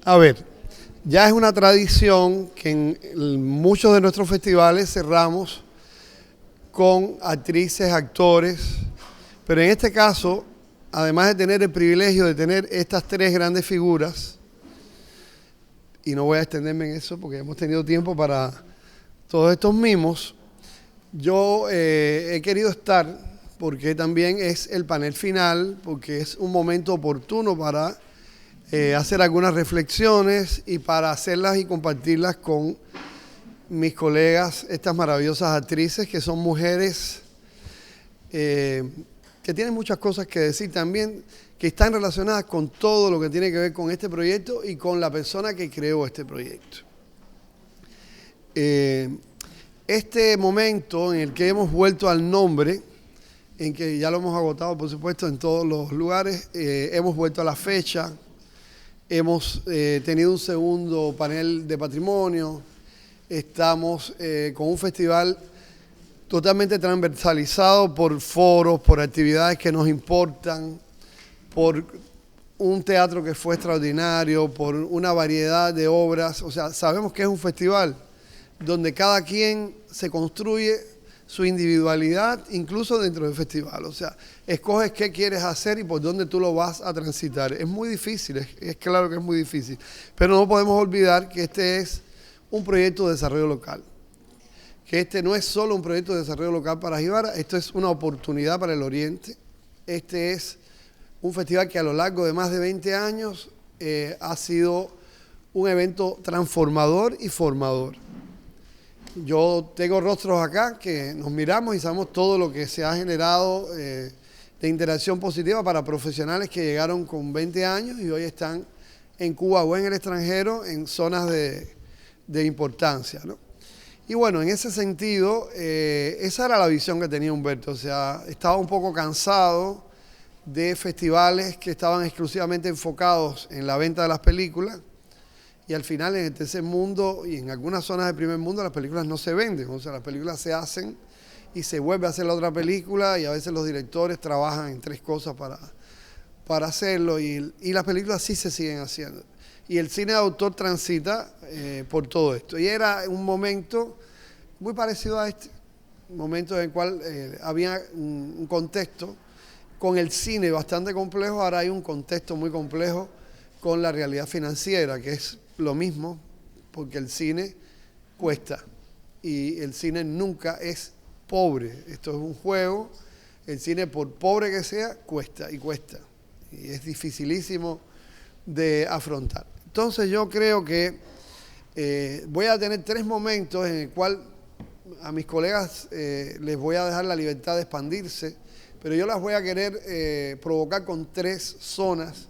A ver, ya es una tradición que en muchos de nuestros festivales cerramos con actrices, actores, pero en este caso, además de tener el privilegio de tener estas tres grandes figuras, y no voy a extenderme en eso porque hemos tenido tiempo para todos estos mimos, yo he querido estar porque también es el panel final, porque es un momento oportuno para hacer algunas reflexiones y para hacerlas y compartirlas con mis colegas, estas maravillosas actrices que son mujeres que tienen muchas cosas que decir también, que están relacionadas con todo lo que tiene que ver con este proyecto y con la persona que creó este proyecto. Este momento en el que hemos vuelto al nombre, en que ya lo hemos agotado, por supuesto, en todos los lugares, hemos vuelto a la fecha, hemos tenido un segundo panel de patrimonio, estamos con un festival totalmente transversalizado por foros, por actividades que nos importan, por un teatro que fue extraordinario, por una variedad de obras. O sea, sabemos que es un festival donde cada quien se construye su individualidad, incluso dentro del festival. O sea, escoges qué quieres hacer y por dónde tú lo vas a transitar. Es muy difícil, es claro que es muy difícil. Pero no podemos olvidar que este es un proyecto de desarrollo local. Que este no es solo un proyecto de desarrollo local para Jíbara, esto es una oportunidad para el Oriente. Este es un festival que a lo largo de más de 20 años ha sido un evento transformador y formador. Yo tengo rostros acá que nos miramos y sabemos todo lo que se ha generado de interacción positiva para profesionales que llegaron con 20 años y hoy están en Cuba o en el extranjero en zonas de importancia, ¿no? Y bueno, en ese sentido, esa era la visión que tenía Humberto. O sea, estaba un poco cansado de festivales que estaban exclusivamente enfocados en la venta de las películas y al final en el tercer mundo y en algunas zonas del primer mundo las películas no se venden. O sea, las películas se hacen y se vuelve a hacer la otra película y a veces los directores trabajan en tres cosas para hacerlo y las películas sí se siguen haciendo. Y el cine de autor transita por todo esto. Y era un momento muy parecido a este, un momento en el cual había un contexto con el cine bastante complejo, ahora hay un contexto muy complejo con la realidad financiera, que es lo mismo, porque el cine cuesta y el cine nunca es pobre. Esto es un juego, el cine por pobre que sea, cuesta y cuesta. Y es dificilísimo de afrontar. Entonces yo creo que voy a tener tres momentos en el cual a mis colegas les voy a dejar la libertad de expandirse, pero yo las voy a querer provocar con tres zonas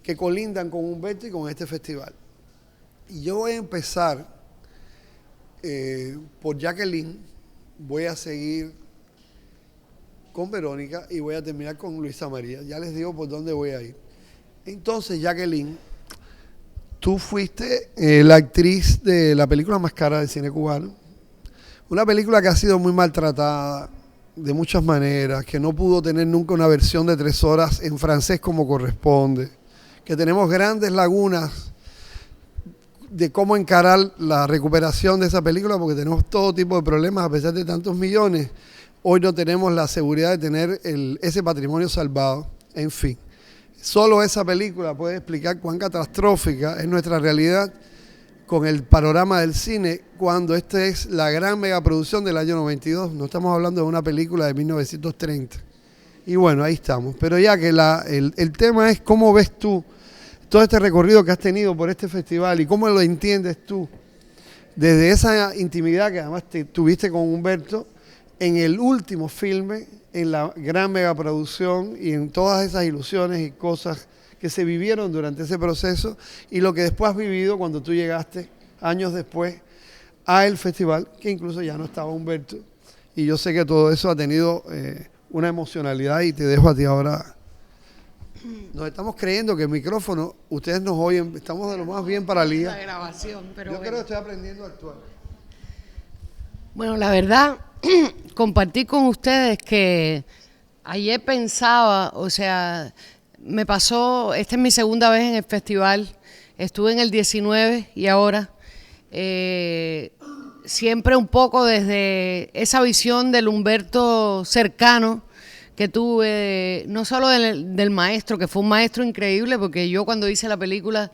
que colindan con Humberto y con este festival. Y yo voy a empezar por Jacqueline, voy a seguir con Verónica y voy a terminar con Luisa María. Ya les digo por dónde voy a ir. Entonces, Jacqueline, tú fuiste la actriz de la película más cara del cine cubano. Una película que ha sido muy maltratada de muchas maneras, que no pudo tener nunca una versión de 3 horas en francés como corresponde, que tenemos grandes lagunas de cómo encarar la recuperación de esa película porque tenemos todo tipo de problemas a pesar de tantos millones. Hoy no tenemos la seguridad de tener ese patrimonio salvado. En fin, solo esa película puede explicar cuán catastrófica es nuestra realidad con el panorama del cine cuando esta es la gran megaproducción del año 92. No estamos hablando de una película de 1930. Y bueno, ahí estamos. Pero ya que el tema es cómo ves tú todo este recorrido que has tenido por este festival y cómo lo entiendes tú desde esa intimidad que además tuviste con Humberto en el último filme, en la gran megaproducción y en todas esas ilusiones y cosas que se vivieron durante ese proceso y lo que después has vivido cuando tú llegaste años después a el festival, que incluso ya no estaba Humberto. Y yo sé que todo eso ha tenido una emocionalidad y te dejo a ti ahora. Nos estamos creyendo que el micrófono, ustedes nos oyen, estamos de lo más bien para la grabación, pero yo creo que estoy aprendiendo a actuar. Bueno, la verdad, compartir con ustedes que ayer pensaba, o sea, me pasó, esta es mi segunda vez en el festival, estuve en el 19 y ahora. Siempre un poco desde esa visión del Humberto cercano que tuve, no solo del maestro, que fue un maestro increíble, porque yo cuando hice la película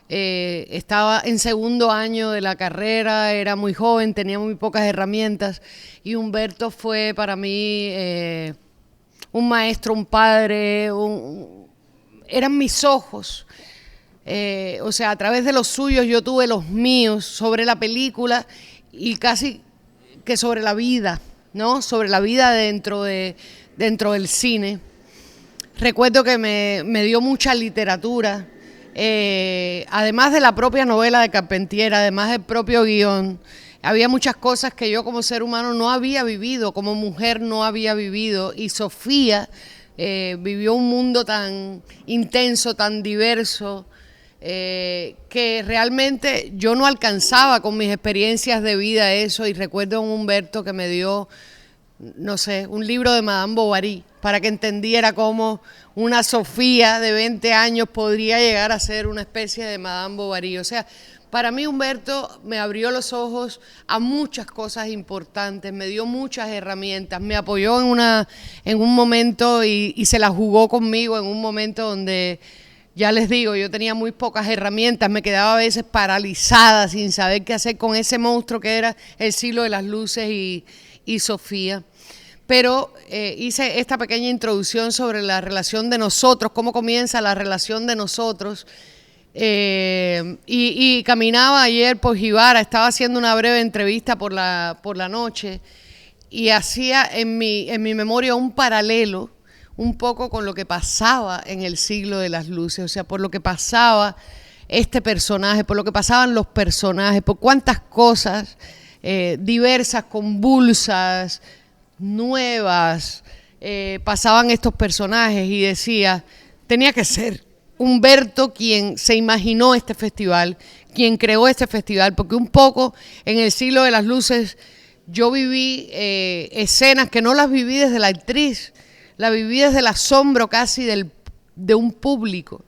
estaba en segundo año de la carrera, era muy joven, tenía muy pocas herramientas, y Humberto fue para mí un maestro, un padre, eran mis ojos. O sea, a través de los suyos yo tuve los míos sobre la película y casi que sobre la vida, ¿no? Sobre la vida dentro del cine. Recuerdo que me dio mucha literatura, además de la propia novela de Carpentier, además del propio guión. Había muchas cosas que yo como ser humano no había vivido, como mujer no había vivido, y Sofía vivió un mundo tan intenso, tan diverso, que realmente yo no alcanzaba con mis experiencias de vida eso, y recuerdo a un Humberto que me dio, no sé, un libro de Madame Bovary para que entendiera cómo una Sofía de 20 años podría llegar a ser una especie de Madame Bovary. O sea, para mí Humberto me abrió los ojos a muchas cosas importantes, me dio muchas herramientas, me apoyó en un momento y se la jugó conmigo en un momento donde, ya les digo, yo tenía muy pocas herramientas, me quedaba a veces paralizada sin saber qué hacer con ese monstruo que era el siglo de las luces y Sofía. Pero hice esta pequeña introducción sobre la relación de nosotros, cómo comienza la relación de nosotros. Y caminaba ayer por Jibara, estaba haciendo una breve entrevista por la noche y hacía en mi memoria un paralelo un poco con lo que pasaba en el siglo de las luces, o sea, por lo que pasaba este personaje, por lo que pasaban los personajes, por cuántas cosas diversas, convulsas, nuevas, pasaban estos personajes, y decía, tenía que ser Humberto quien se imaginó este festival, quien creó este festival, porque un poco en el siglo de las luces yo viví escenas que no las viví desde la actriz, la viví desde el asombro casi de un público.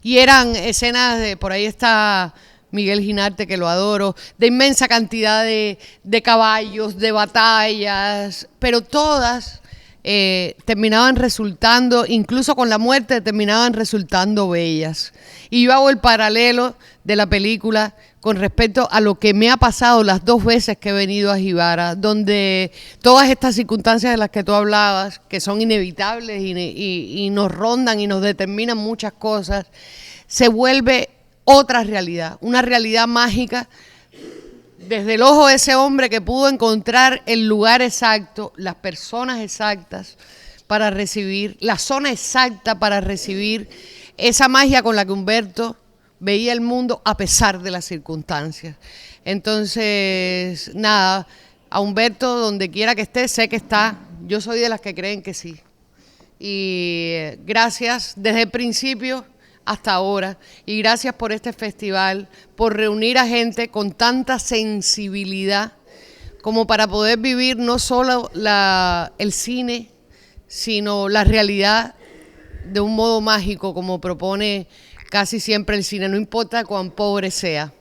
Y eran escenas de, por ahí está Miguel Ginarte, que lo adoro, de inmensa cantidad de caballos, de batallas, pero todas terminaban resultando, incluso con la muerte, terminaban resultando bellas. Y yo hago el paralelo de la película con respecto a lo que me ha pasado las 2 veces que he venido a Jibara, donde todas estas circunstancias de las que tú hablabas, que son inevitables y nos rondan y nos determinan muchas cosas, se vuelve otra realidad, una realidad mágica, desde el ojo de ese hombre que pudo encontrar el lugar exacto, las personas exactas para recibir, la zona exacta para recibir esa magia con la que Humberto veía el mundo a pesar de las circunstancias. Entonces, nada, a Humberto donde quiera que esté, sé que está, yo soy de las que creen que sí. Y gracias desde el principio hasta ahora, y gracias por este festival, por reunir a gente con tanta sensibilidad como para poder vivir no solo el cine, sino la realidad de un modo mágico, como propone casi siempre el cine, no importa cuán pobre sea.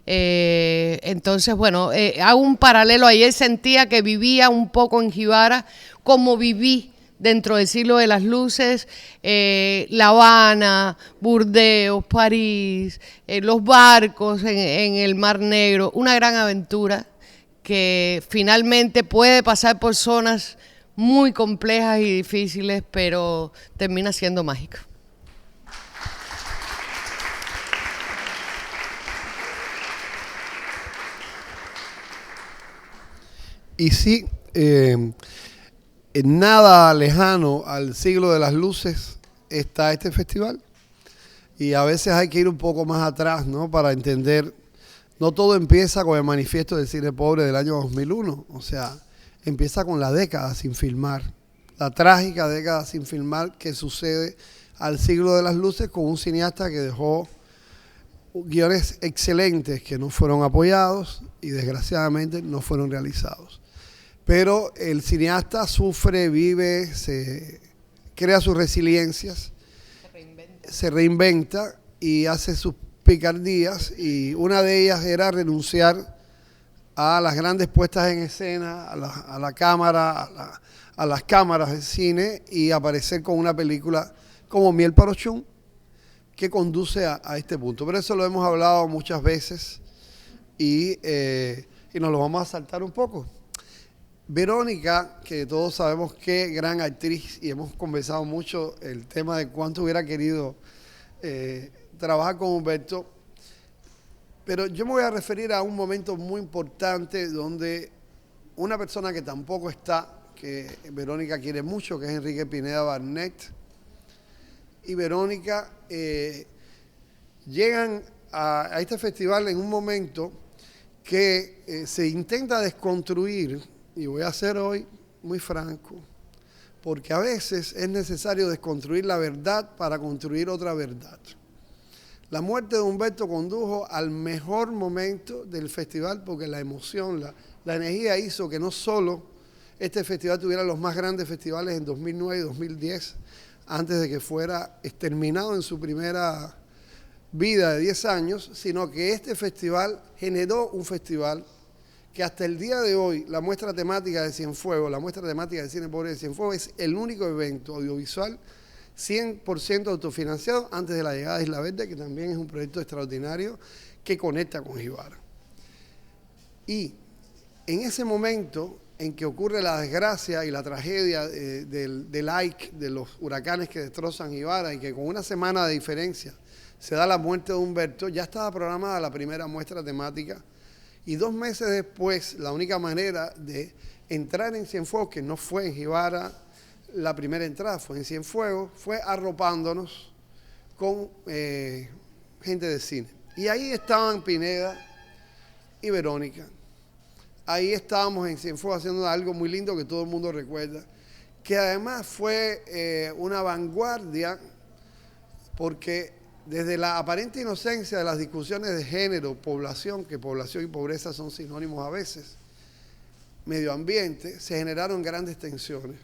Entonces, bueno, hago un paralelo. Ayer sentía que vivía un poco en Jibara como viví dentro del siglo de las luces, La Habana, Burdeos, París, los barcos en el Mar Negro, una gran aventura que finalmente puede pasar por zonas muy complejas y difíciles, pero termina siendo mágica. Y sí, nada lejano al siglo de las luces está este festival. Y a veces hay que ir un poco más atrás, ¿no? Para entender, no todo empieza con el manifiesto del cine pobre del año 2001. O sea, empieza con la década sin filmar, la trágica década sin filmar que sucede al siglo de las luces, con un cineasta que dejó guiones excelentes que no fueron apoyados y desgraciadamente no fueron realizados. Pero el cineasta sufre, vive, crea sus resiliencias, se reinventa y hace sus picardías, y una de ellas era renunciar a las grandes puestas en escena, a la cámara, a las cámaras de cine, y aparecer con una película como Miel para Ochum, que conduce a este punto. Pero eso lo hemos hablado muchas veces y nos lo vamos a saltar un poco. Verónica, que todos sabemos qué gran actriz, y hemos conversado mucho el tema de cuánto hubiera querido trabajar con Humberto, pero yo me voy a referir a un momento muy importante donde una persona que tampoco está, que Verónica quiere mucho, que es Enrique Pineda Barnett, y Verónica llegan a este festival en un momento que se intenta desconstruir, y voy a ser hoy muy franco, porque a veces es necesario desconstruir la verdad para construir otra verdad. La muerte de Humberto condujo al mejor momento del festival, porque la emoción, la energía hizo que no solo este festival tuviera los más grandes festivales en 2009 y 2010, antes de que fuera exterminado en su primera vida de 10 años, sino que este festival generó un festival que hasta el día de hoy, la muestra temática de Cienfuegos, la muestra temática de cine pobre de Cienfuegos, es el único evento audiovisual 100% autofinanciado antes de la llegada de Isla Verde, que también es un proyecto extraordinario que conecta con Jibara. Y en ese momento en que ocurre la desgracia y la tragedia del Ike, de los huracanes que destrozan Jibara, y que con una semana de diferencia se da la muerte de Humberto, ya estaba programada la primera muestra temática, y 2 meses después, la única manera de entrar en Cienfuegos, que no fue en Jibara la primera entrada, fue en Cienfuegos, fue arropándonos con gente de cine. Y ahí estaban Pineda y Verónica. Ahí estábamos en Cienfuegos haciendo algo muy lindo que todo el mundo recuerda, que además fue una vanguardia, porque desde la aparente inocencia de las discusiones de género, población, que población y pobreza son sinónimos a veces, medio ambiente, se generaron grandes tensiones.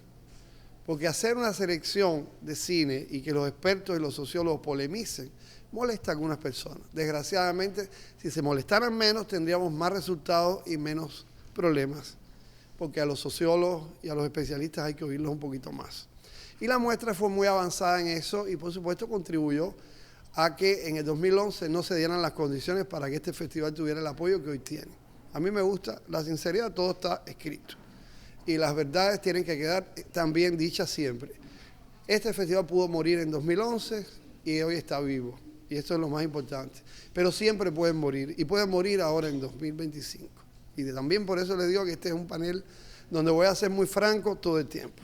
Porque hacer una selección de cine y que los expertos y los sociólogos polemicen, molesta a algunas personas. Desgraciadamente, si se molestaran menos, tendríamos más resultados y menos problemas, porque a los sociólogos y a los especialistas hay que oírlos un poquito más. Y la muestra fue muy avanzada en eso, y por supuesto contribuyó a que en el 2011 no se dieran las condiciones para que este festival tuviera el apoyo que hoy tiene. A mí me gusta la sinceridad, todo está escrito. Y las verdades tienen que quedar también dichas siempre. Este festival pudo morir en 2011 y hoy está vivo. Y esto es lo más importante. Pero siempre pueden morir. Y pueden morir ahora en 2025. Y también por eso les digo que este es un panel donde voy a ser muy franco todo el tiempo.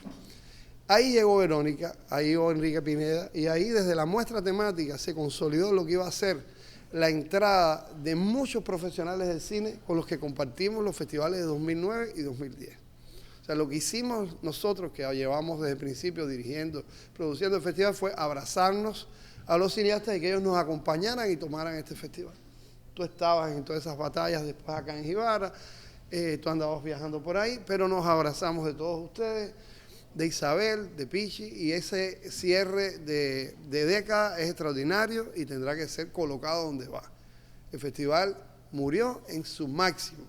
Ahí llegó Verónica, ahí llegó Enrique Pineda, y ahí desde la muestra temática se consolidó lo que iba a ser la entrada de muchos profesionales del cine con los que compartimos los festivales de 2009 y 2010. O sea, lo que hicimos nosotros, que llevamos desde el principio dirigiendo, produciendo el festival, fue abrazarnos a los cineastas y que ellos nos acompañaran y tomaran este festival. Tú estabas en todas esas batallas después acá en Jibara, tú andabas viajando por ahí, pero nos abrazamos de todos ustedes, de Isabel, de Pichi, y ese cierre de década es extraordinario y tendrá que ser colocado donde va. El festival murió en su máximo,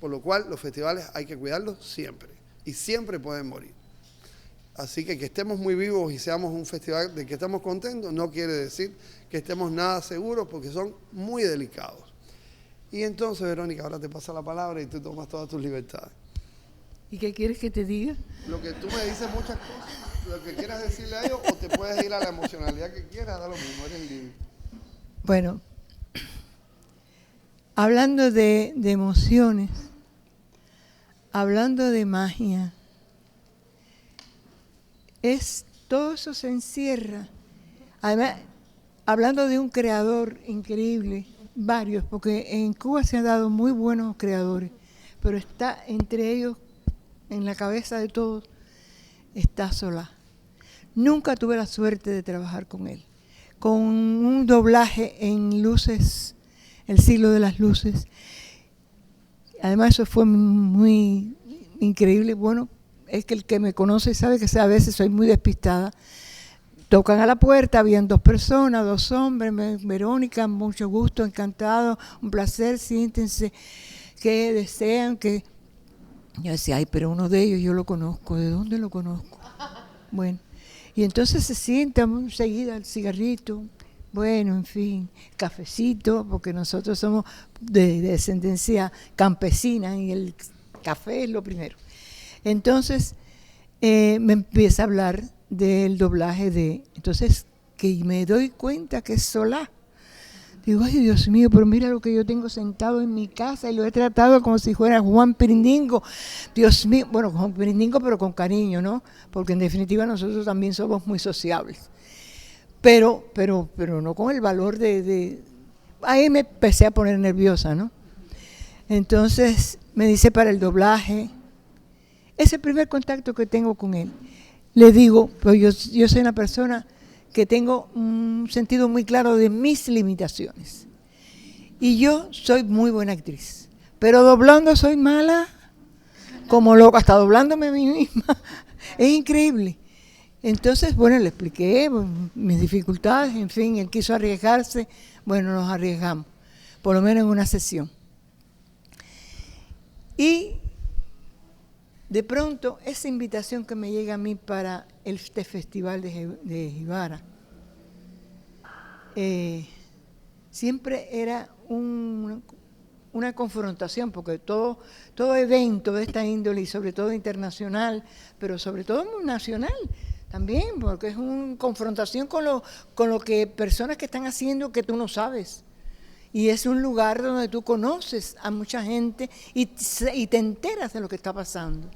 por lo cual los festivales hay que cuidarlos siempre, y siempre pueden morir. Así que estemos muy vivos y seamos un festival del que estamos contentos no quiere decir que estemos nada seguros, porque son muy delicados. Y entonces, Verónica, ahora te paso la palabra y tú tomas todas tus libertades. ¿Y qué quieres que te diga? Lo que tú me dices muchas cosas, lo que quieras decirle a ellos, o te puedes ir a la emocionalidad que quieras, da lo mismo, eres libre. Bueno, hablando de emociones, hablando de magia, todo eso se encierra. Además, hablando de un creador increíble, varios, porque en Cuba se han dado muy buenos creadores, pero está entre ellos, en la cabeza de todos, está Solá. Nunca tuve la suerte de trabajar con él. Con un doblaje en Luces, El siglo de las luces. Además eso fue muy increíble. Bueno, es que el que me conoce sabe que a veces soy muy despistada. tocan a la puerta, habían 2 personas, 2 hombres, Verónica, mucho gusto, encantado, un placer, siéntense, que desean, que... Yo decía, ay, pero uno de ellos yo lo conozco, ¿de dónde lo conozco? Bueno, y entonces se sientan enseguida el cigarrito, bueno, en fin, cafecito, porque nosotros somos de descendencia campesina y el café es lo primero. Entonces me empieza a hablar del doblaje entonces que me doy cuenta que es Solá. Digo, ay Dios mío, pero mira lo que yo tengo sentado en mi casa y lo he tratado como si fuera Juan Pirindingo. Dios mío, bueno, Juan Pirindingo pero con cariño, ¿no? Porque en definitiva nosotros también somos muy sociables. Pero no con el valor Ahí me empecé a poner nerviosa, ¿no? Entonces me dice para el doblaje. Es el primer contacto que tengo con él. Le digo, pues yo soy una persona que tengo un sentido muy claro de mis limitaciones. Y yo soy muy buena actriz. Pero doblando soy mala, como loca, hasta doblándome a mí misma. Es increíble. Entonces, bueno, le expliqué mis dificultades, en fin, él quiso arriesgarse, bueno, nos arriesgamos, por lo menos en una sesión. Y de pronto, esa invitación que me llega a mí para este festival de Jibara, siempre era una confrontación, porque todo evento de esta índole, y sobre todo internacional, pero sobre todo nacional también, porque es una confrontación con lo que personas que están haciendo que tú no sabes. Y es un lugar donde tú conoces a mucha gente y te enteras de lo que está pasando.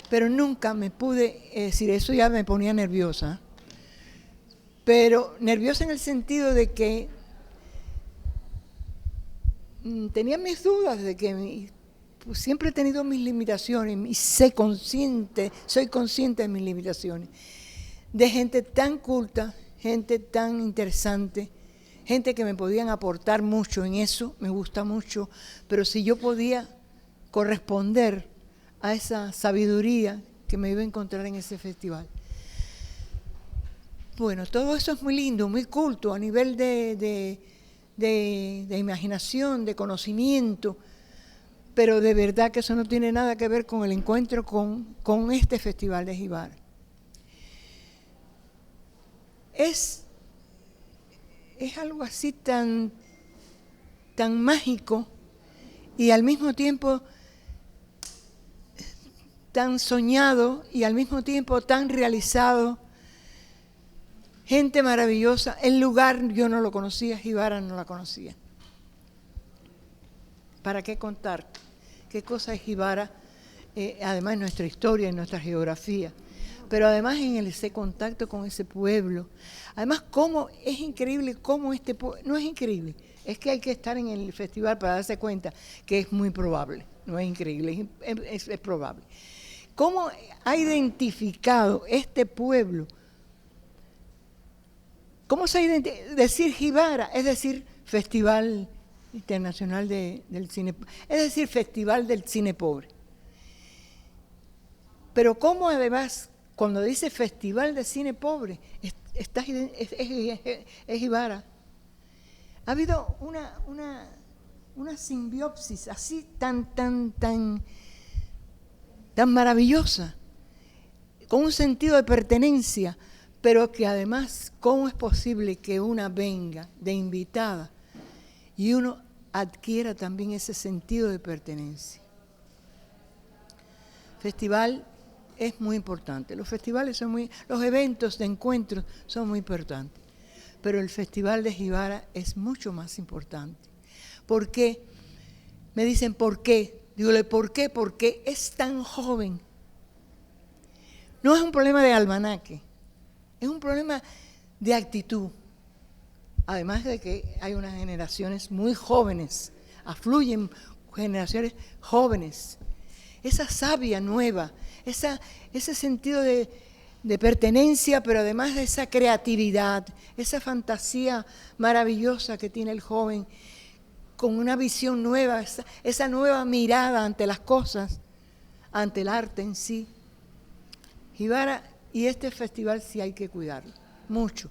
Pero nunca me pude decir, eso ya me ponía nerviosa. Pero nerviosa en el sentido de que tenía mis dudas de que pues siempre he tenido mis limitaciones y soy consciente de mis limitaciones. De gente tan culta, gente tan interesante, gente que me podían aportar mucho en eso, me gusta mucho, pero si yo podía corresponder a esa sabiduría que me iba a encontrar en ese festival. Bueno, todo eso es muy lindo, muy culto a nivel de imaginación, de conocimiento, pero de verdad que eso no tiene nada que ver con el encuentro con este festival de Jibara. Es algo así tan mágico y al mismo tiempo tan soñado y al mismo tiempo tan realizado. Gente maravillosa. El lugar yo no lo conocía, Jibara no la conocía. ¿Para qué contar? ¿Qué cosa es Jibara? Además en nuestra historia, en nuestra geografía. Pero además en ese contacto con ese pueblo. Además, es increíble cómo este pueblo... No es increíble, es que hay que estar en el festival para darse cuenta que es muy probable. No es increíble, es probable. ¿Cómo ha identificado este pueblo? ¿Cómo se ha identificado? Decir Jibara, es decir, Festival Internacional del Cine, es decir, Festival del Cine Pobre. Pero cómo además, cuando dice Festival de Cine Pobre, es Jibara. Ha habido una simbiopsis así tan maravillosa, con un sentido de pertenencia, pero que además, ¿cómo es posible que una venga de invitada y uno adquiera también ese sentido de pertenencia? Festival es muy importante, los festivales los eventos de encuentros son muy importantes, pero el Festival de Jibara es mucho más importante. ¿Por qué? Me dicen, ¿por qué? Dígole, ¿por qué? Porque es tan joven. No es un problema de almanaque, es un problema de actitud. Además de que hay unas generaciones muy jóvenes, afluyen generaciones jóvenes. Esa savia nueva, ese sentido de pertenencia, pero además de esa creatividad, esa fantasía maravillosa que tiene el joven, con una visión nueva, esa nueva mirada ante las cosas, ante el arte en sí. Jibara Y este festival sí hay que cuidarlo, mucho.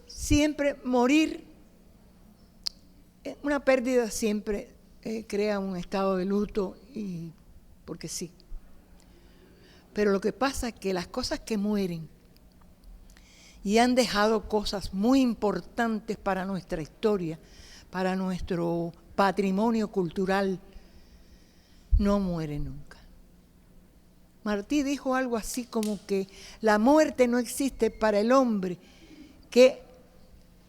Siempre morir, una pérdida siempre crea un estado de luto, y porque sí. Pero lo que pasa es que las cosas que mueren y han dejado cosas muy importantes para nuestra historia, para nuestro patrimonio cultural, no mueren nunca. Martí dijo algo así como que la muerte no existe para el hombre que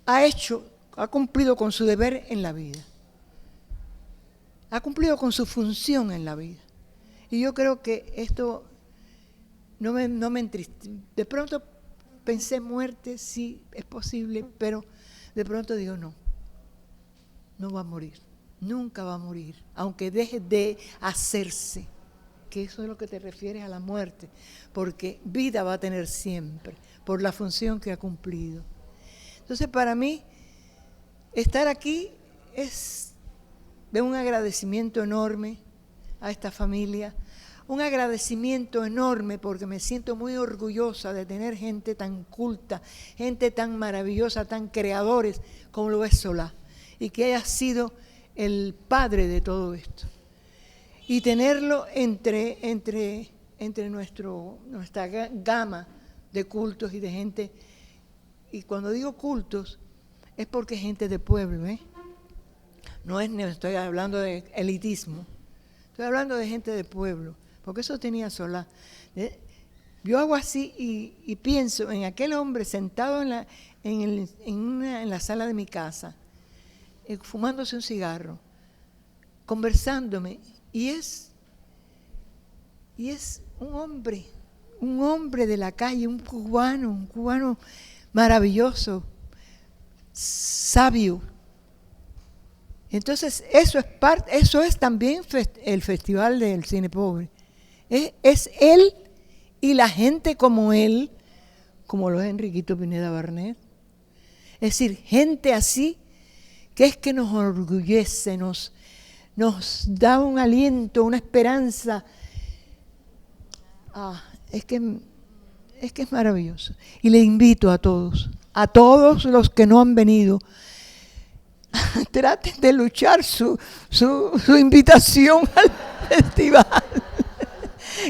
ha cumplido con su deber en la vida. Ha cumplido con su función en la vida. Y yo creo que esto no me entristece. De pronto pensé muerte, sí, es posible, pero de pronto digo no va a morir, nunca va a morir, aunque deje de hacerse. Que eso es lo que te refieres a la muerte, porque vida va a tener siempre, por la función que ha cumplido. Entonces, para mí, estar aquí es de un agradecimiento enorme a esta familia, un agradecimiento enorme porque me siento muy orgullosa de tener gente tan culta, gente tan maravillosa, tan creadores como lo es Solá, y que haya sido el padre de todo esto. Y tenerlo entre nuestra gama de cultos y de gente. Y cuando digo cultos, es porque es gente de pueblo, ¿eh? No estoy hablando de elitismo, estoy hablando de gente de pueblo, porque eso tenía Solá. Yo hago así y pienso en aquel hombre sentado en la sala de mi casa, fumándose un cigarro, conversándome. Y es un hombre de la calle, un cubano maravilloso, sabio. Entonces, eso es también el Festival del Cine Pobre. Es él y la gente como él, como lo es Enriquito Pineda Barnet. Es decir, gente así que es que nos orgullece, nos da un aliento, una esperanza. Es que es maravilloso. Y le invito a todos los que no han venido, traten de luchar su invitación al festival,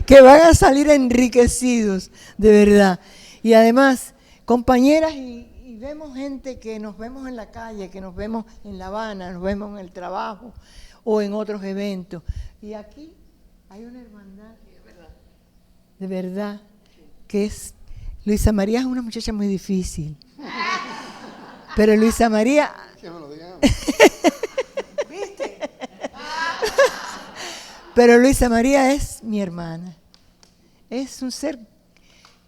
que van a salir enriquecidos, de verdad. Y además, compañeras, y vemos gente que nos vemos en la calle, que nos vemos en La Habana, nos vemos en el trabajo, o en otros eventos. Y aquí hay una hermandad, de verdad, que es... Luisa María es una muchacha muy difícil. Pero Luisa María... Que me lo digan. ¿Viste? Pero Luisa María es mi hermana. Es un ser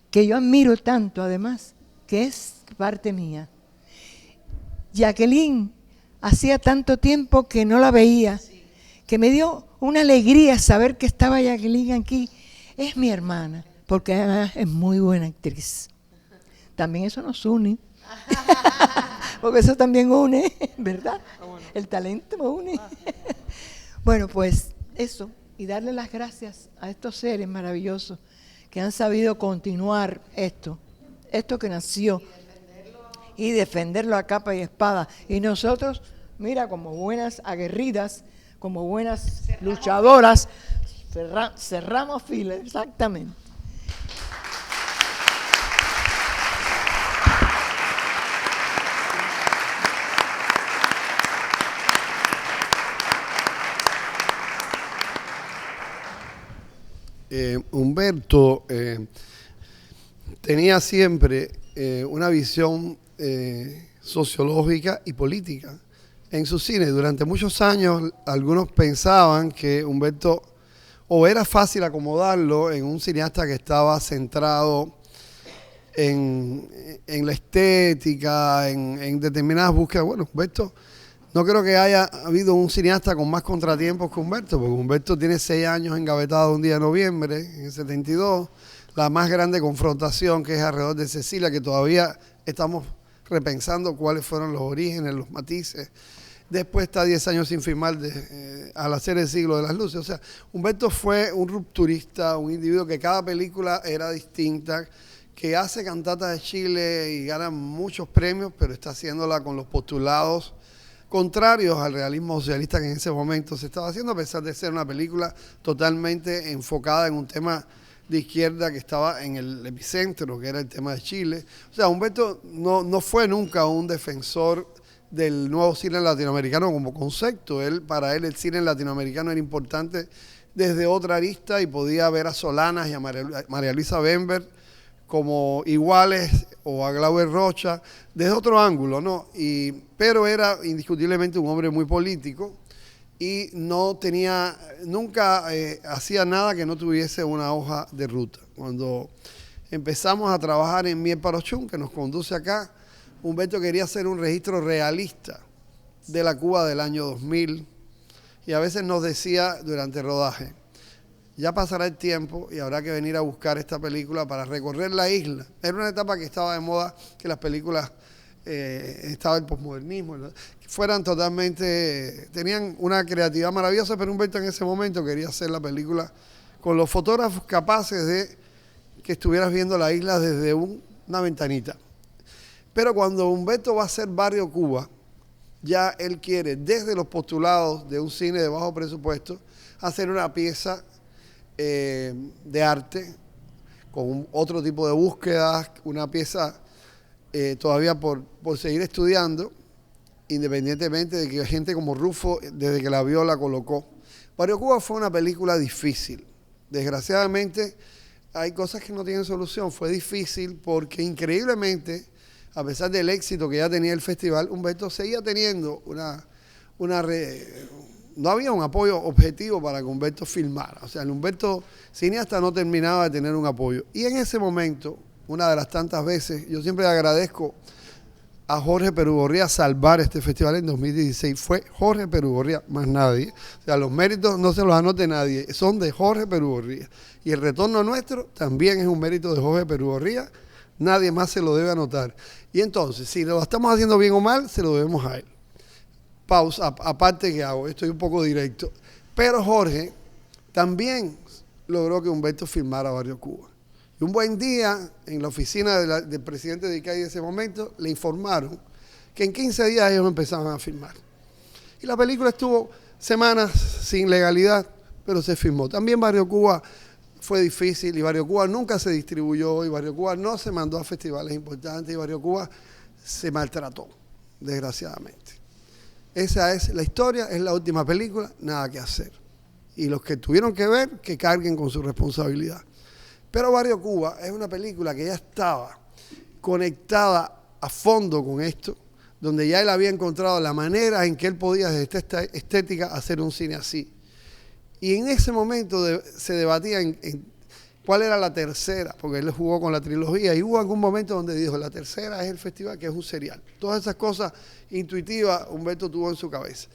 que yo admiro tanto, además, que es parte mía. Jacqueline, hacía tanto tiempo que no la veía, que me dio una alegría saber que estaba Jacqueline aquí. Es mi hermana, porque además es muy buena actriz. También eso nos une, porque eso también une, ¿verdad? El talento une. Bueno, pues eso, y darle las gracias a estos seres maravillosos que han sabido continuar esto que nació, y defenderlo a capa y espada. Y nosotros, mira, como buenas aguerridas, como buenas luchadoras, cerramos fila, exactamente. Humberto tenía siempre una visión sociológica y política en su cine. Durante muchos años algunos pensaban que Humberto, o era fácil acomodarlo en un cineasta que estaba centrado en la estética, en determinadas búsquedas. Bueno, Humberto, no creo que haya habido un cineasta con más contratiempos que Humberto, porque Humberto tiene 6 años engavetado un día de noviembre, en el 72, la más grande confrontación, que es alrededor de Cecilia, que todavía estamos repensando cuáles fueron los orígenes, los matices. Después está 10 años sin filmar al hacer El siglo de las luces. O sea, Humberto fue un rupturista, un individuo que cada película era distinta, que hace Cantata de Chile y gana muchos premios, pero está haciéndola con los postulados contrarios al realismo socialista que en ese momento se estaba haciendo, a pesar de ser una película totalmente enfocada en un tema de izquierda que estaba en el epicentro, que era el tema de Chile. O sea, Humberto no fue nunca un defensor del nuevo cine latinoamericano como concepto. Para él el cine latinoamericano era importante desde otra arista y podía ver a Solanas y a María Luisa Bember como iguales o a Glauber Rocha desde otro ángulo, ¿no? Pero era indiscutiblemente un hombre muy político y nunca hacía nada que no tuviese una hoja de ruta. Cuando empezamos a trabajar en Miel para Ochum, que nos conduce acá, Humberto quería hacer un registro realista de la Cuba del año 2000 y a veces nos decía durante el rodaje, ya pasará el tiempo y habrá que venir a buscar esta película para recorrer la isla. Era una etapa que estaba de moda, que las películas, estaba el posmodernismo, ¿no? Tenían una creatividad maravillosa, pero Humberto en ese momento quería hacer la película con los fotógrafos capaces de que estuvieras viendo la isla desde una ventanita. Pero cuando Humberto va a hacer Barrio Cuba, ya él quiere, desde los postulados de un cine de bajo presupuesto, hacer una pieza de arte con otro tipo de búsquedas, una pieza todavía por seguir estudiando, independientemente de que gente como Rufo, desde que la vio, la colocó. Barrio Cuba fue una película difícil. Desgraciadamente, hay cosas que no tienen solución. Fue difícil porque, increíblemente, a pesar del éxito que ya tenía el festival, Humberto seguía teniendo no había un apoyo objetivo para que Humberto filmara. O sea, el Humberto cineasta no terminaba de tener un apoyo. Y en ese momento, una de las tantas veces, yo siempre agradezco a Jorge Perugorría salvar este festival en 2016. Fue Jorge Perugorría, más nadie. O sea, los méritos no se los anote nadie, son de Jorge Perugorría. Y el retorno nuestro también es un mérito de Jorge Perugorría. Nadie más se lo debe anotar. Y entonces, si lo estamos haciendo bien o mal, se lo debemos a él. Pausa, aparte que hago, estoy un poco directo. Pero Jorge también logró que Humberto filmara Barrio Cuba. Y un buen día, en la oficina del presidente de ICAI de ese momento, le informaron que en 15 días ellos empezaban a filmar. Y la película estuvo semanas sin legalidad, pero se filmó. También Barrio Cuba fue difícil y Barrio Cuba nunca se distribuyó y Barrio Cuba no se mandó a festivales importantes y Barrio Cuba se maltrató, desgraciadamente. Esa es la historia, es la última película, nada que hacer. Y los que tuvieron que ver, que carguen con su responsabilidad. Pero Barrio Cuba es una película que ya estaba conectada a fondo con esto, donde ya él había encontrado la manera en que él podía, desde esta estética, hacer un cine así. Y en ese momento se debatía en cuál era la tercera, porque él jugó con la trilogía, y hubo algún momento donde dijo, la tercera es el festival, que es un serial. Todas esas cosas intuitivas Humberto tuvo en su cabeza.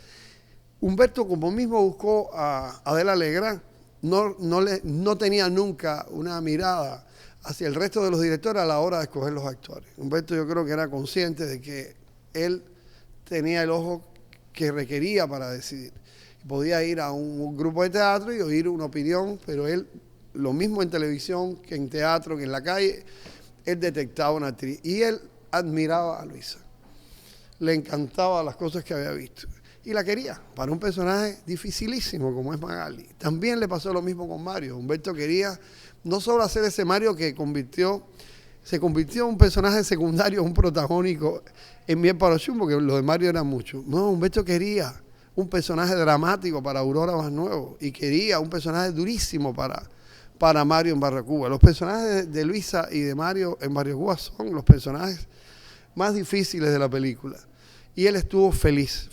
Humberto, como mismo buscó a Adela Legrand, no tenía nunca una mirada hacia el resto de los directores a la hora de escoger los actores. Humberto, yo creo que era consciente de que él tenía el ojo que requería para decidir. Podía ir a un grupo de teatro y oír una opinión, pero él, lo mismo en televisión que en teatro, que en la calle, él detectaba una actriz. Y él admiraba a Luisa. Le encantaban las cosas que había visto. Y la quería, para un personaje dificilísimo como es Magali. También le pasó lo mismo con Mario. Humberto quería no solo hacer ese Mario que se convirtió en un personaje secundario, un protagónico en Miel para Ochum, porque lo de Mario era mucho. No, Humberto quería un personaje dramático para Aurora Más Nuevo y quería un personaje durísimo para Mario en Barrio Cuba. Los personajes de Luisa y de Mario en Barrio Cuba son los personajes más difíciles de la película. Y él estuvo feliz.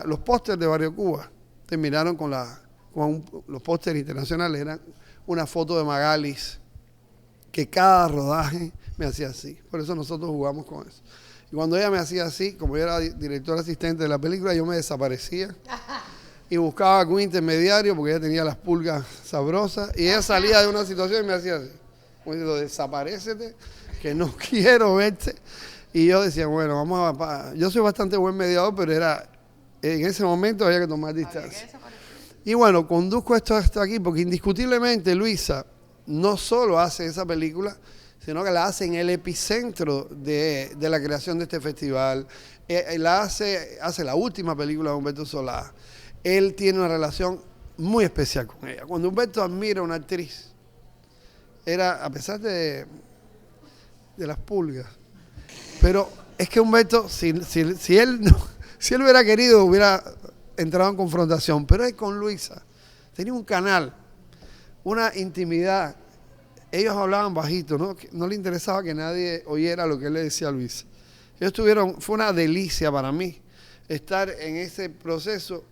Los pósters de Barrio Cuba terminaron con los pósters internacionales, eran una foto de Magalis, que cada rodaje me hacía así. Por eso nosotros jugamos con eso. Y cuando ella me hacía así, como yo era director asistente de la película, yo me desaparecía y buscaba algún intermediario porque ella tenía las pulgas sabrosas y ella salía de una situación y me hacía así. Como diciendo, desaparécete, que no quiero verte. Y yo decía, bueno, yo soy bastante buen mediador, pero era En ese momento había que tomar distancia. Y bueno, conduzco esto hasta aquí porque indiscutiblemente Luisa no solo hace esa película, sino que la hace en el epicentro de la creación de este festival. Hace la última película de Humberto Solá. Él tiene una relación muy especial con ella. Cuando Humberto admira a una actriz, era a pesar de las pulgas, pero es que Humberto, si él hubiera querido, hubiera entrado en confrontación, pero él con Luisa tenía un canal, una intimidad. Ellos hablaban bajito, ¿no? No le interesaba que nadie oyera lo que él le decía a Luisa. Fue una delicia para mí estar en ese proceso,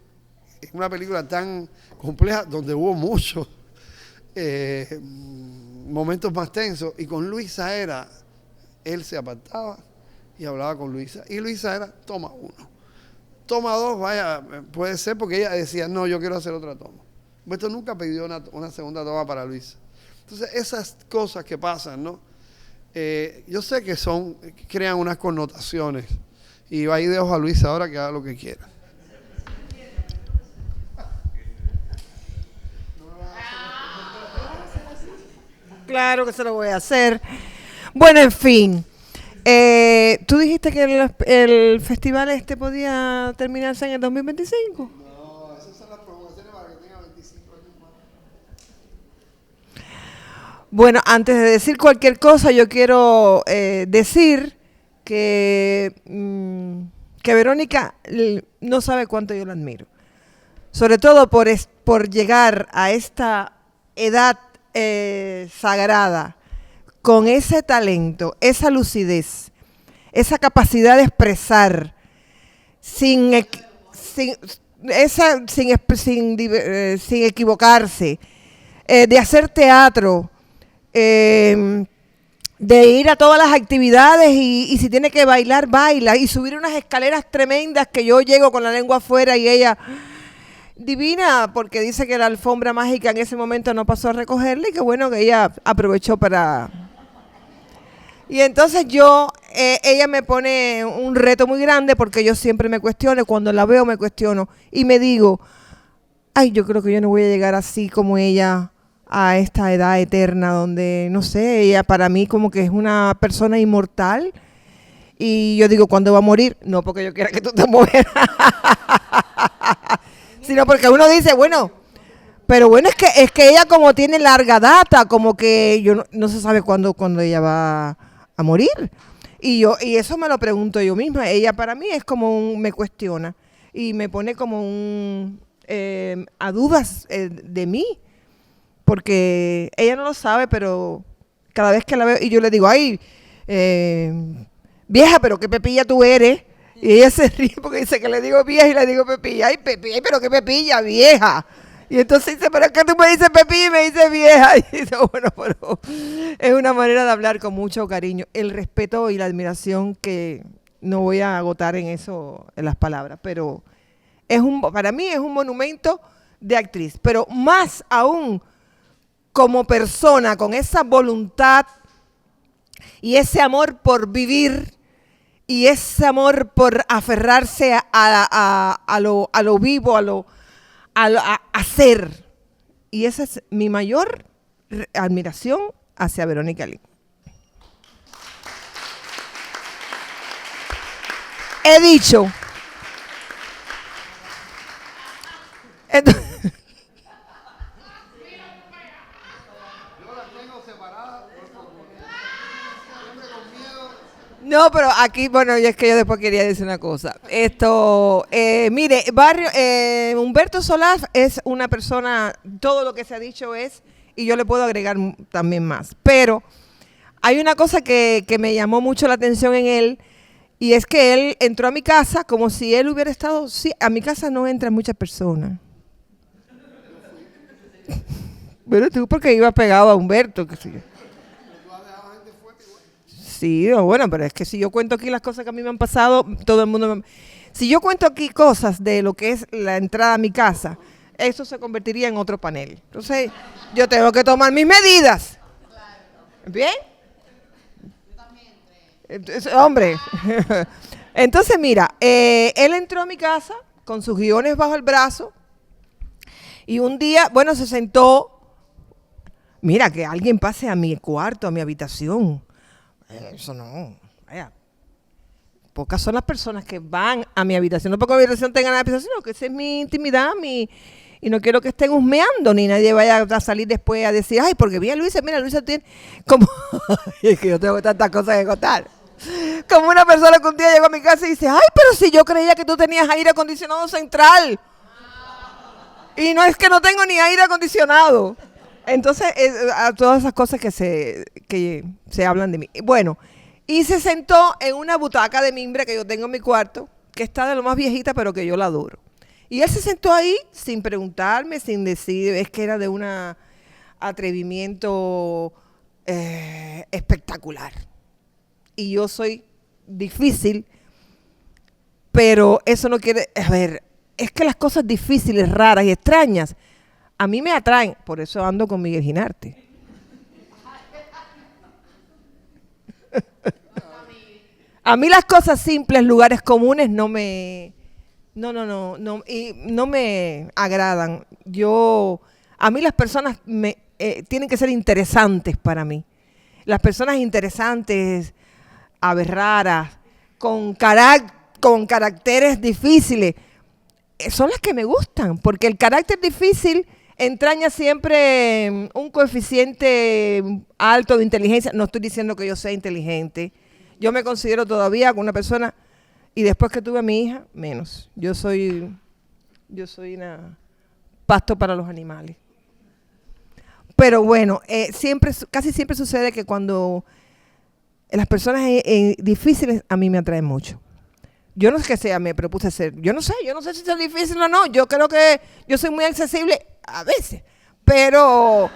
en una película tan compleja, donde hubo muchos momentos más tensos, y con Luisa él se apartaba y hablaba con Luisa, y Luisa era, toma uno, toma dos, vaya, puede ser, porque ella decía, no, yo quiero hacer otra toma. Humberto nunca pidió una segunda toma para Luisa. Entonces, esas cosas que pasan, ¿no? Yo sé que crean unas connotaciones, y ahí dejo a Luisa ahora que haga lo que quiera. Claro que se lo voy a hacer. Bueno, en fin. ¿Tú dijiste que el festival podía terminarse en el 2025? No, esas son las promociones para que tenga 25 años más. Bueno, antes de decir cualquier cosa, yo quiero decir que Verónica no sabe cuánto yo la admiro. Sobre todo por llegar a esta edad sagrada, con ese talento, esa lucidez, esa capacidad de expresar, sin equivocarse, de hacer teatro, de ir a todas las actividades y si tiene que bailar, baila, y subir unas escaleras tremendas que yo llego con la lengua afuera y ella... Divina, porque dice que la alfombra mágica en ese momento no pasó a recogerla y que bueno que ella aprovechó para... Y entonces ella me pone un reto muy grande porque yo siempre me cuestiono, cuando la veo me cuestiono y me digo, ay, yo creo que yo no voy a llegar así como ella a esta edad eterna donde, no sé, ella para mí como que es una persona inmortal y yo digo, ¿cuándo va a morir? No porque yo quiera que tú te mueras. Sino porque uno dice, bueno, pero bueno, es que ella como tiene larga data, como que no se sabe cuándo ella va a morir. Y eso me lo pregunto yo misma. Ella para mí es como me cuestiona y me pone como a dudas de mí, porque ella no lo sabe, pero cada vez que la veo, y yo le digo, ay, vieja, pero qué pepilla tú eres. Y ella se ríe porque dice que le digo vieja y le digo pepilla. Ay, pepilla, pero qué pepilla, vieja. Y entonces dice, pero es que tú me dices pepilla y me dices vieja. Y dice, bueno, pero es una manera de hablar con mucho cariño. El respeto y la admiración que no voy a agotar en las palabras. Pero para mí es un monumento de actriz. Pero más aún como persona, con esa voluntad y ese amor por vivir, y ese amor por aferrarse a lo vivo, a ser. Y esa es mi mayor admiración hacia Verónica Lynn. He dicho. Entonces, no, pero aquí, bueno, y es que yo después quería decir una cosa. Mire, Humberto Solá es una persona, todo lo que se ha dicho y yo le puedo agregar también más. Pero hay una cosa que me llamó mucho la atención en él, y es que él entró a mi casa como si él hubiera estado, sí, a mi casa no entran muchas personas. Pero tú porque ibas pegado a Humberto, que sí. Sí, bueno, pero es que si yo cuento aquí las cosas que a mí me han pasado, todo el mundo si yo cuento aquí cosas de lo que es la entrada a mi casa, eso se convertiría en otro panel. Entonces, yo tengo que tomar mis medidas. ¿Bien? Hombre. Entonces, mira, él entró a mi casa con sus guiones bajo el brazo. Y un día, bueno, se sentó. Mira, que alguien pase a mi cuarto, a mi habitación. Eso no. Vaya. Pocas son las personas que van a mi habitación. No porque mi habitación tenga la habitación, sino que esa es mi intimidad, y no quiero que estén husmeando, ni nadie vaya a salir después a decir, ay, porque vi a Luisa, mira, Luisa tiene como... es que yo tengo tantas cosas que contar. Como una persona que un día llegó a mi casa y dice, ay, pero si yo creía que tú tenías aire acondicionado central. Y no es que no tengo ni aire acondicionado. Entonces, todas esas cosas que se hablan de mí. Bueno, y se sentó en una butaca de mimbre que yo tengo en mi cuarto, que está de lo más viejita, pero que yo la adoro. Y él se sentó ahí sin preguntarme, sin decir, es que era de un atrevimiento espectacular. Y yo soy difícil, pero eso no quiere... A ver, es que las cosas difíciles, raras y extrañas, a mí me atraen. Por eso ando con Miguel Ginarte. A mí las cosas simples, lugares comunes, no me agradan. A mí las personas tienen que ser interesantes para mí. Las personas interesantes, a ver, raras, con caracteres difíciles, son las que me gustan, porque el carácter difícil entraña siempre un coeficiente alto de inteligencia. No estoy diciendo que yo sea inteligente. Yo me considero todavía una persona, y después que tuve a mi hija, menos. Yo soy una pasto para los animales. Pero bueno, casi siempre sucede que cuando las personas difíciles a mí me atraen mucho. Yo no sé qué sea, me propuse ser. Yo no sé si es difícil o no. Yo creo que yo soy muy accesible a veces, pero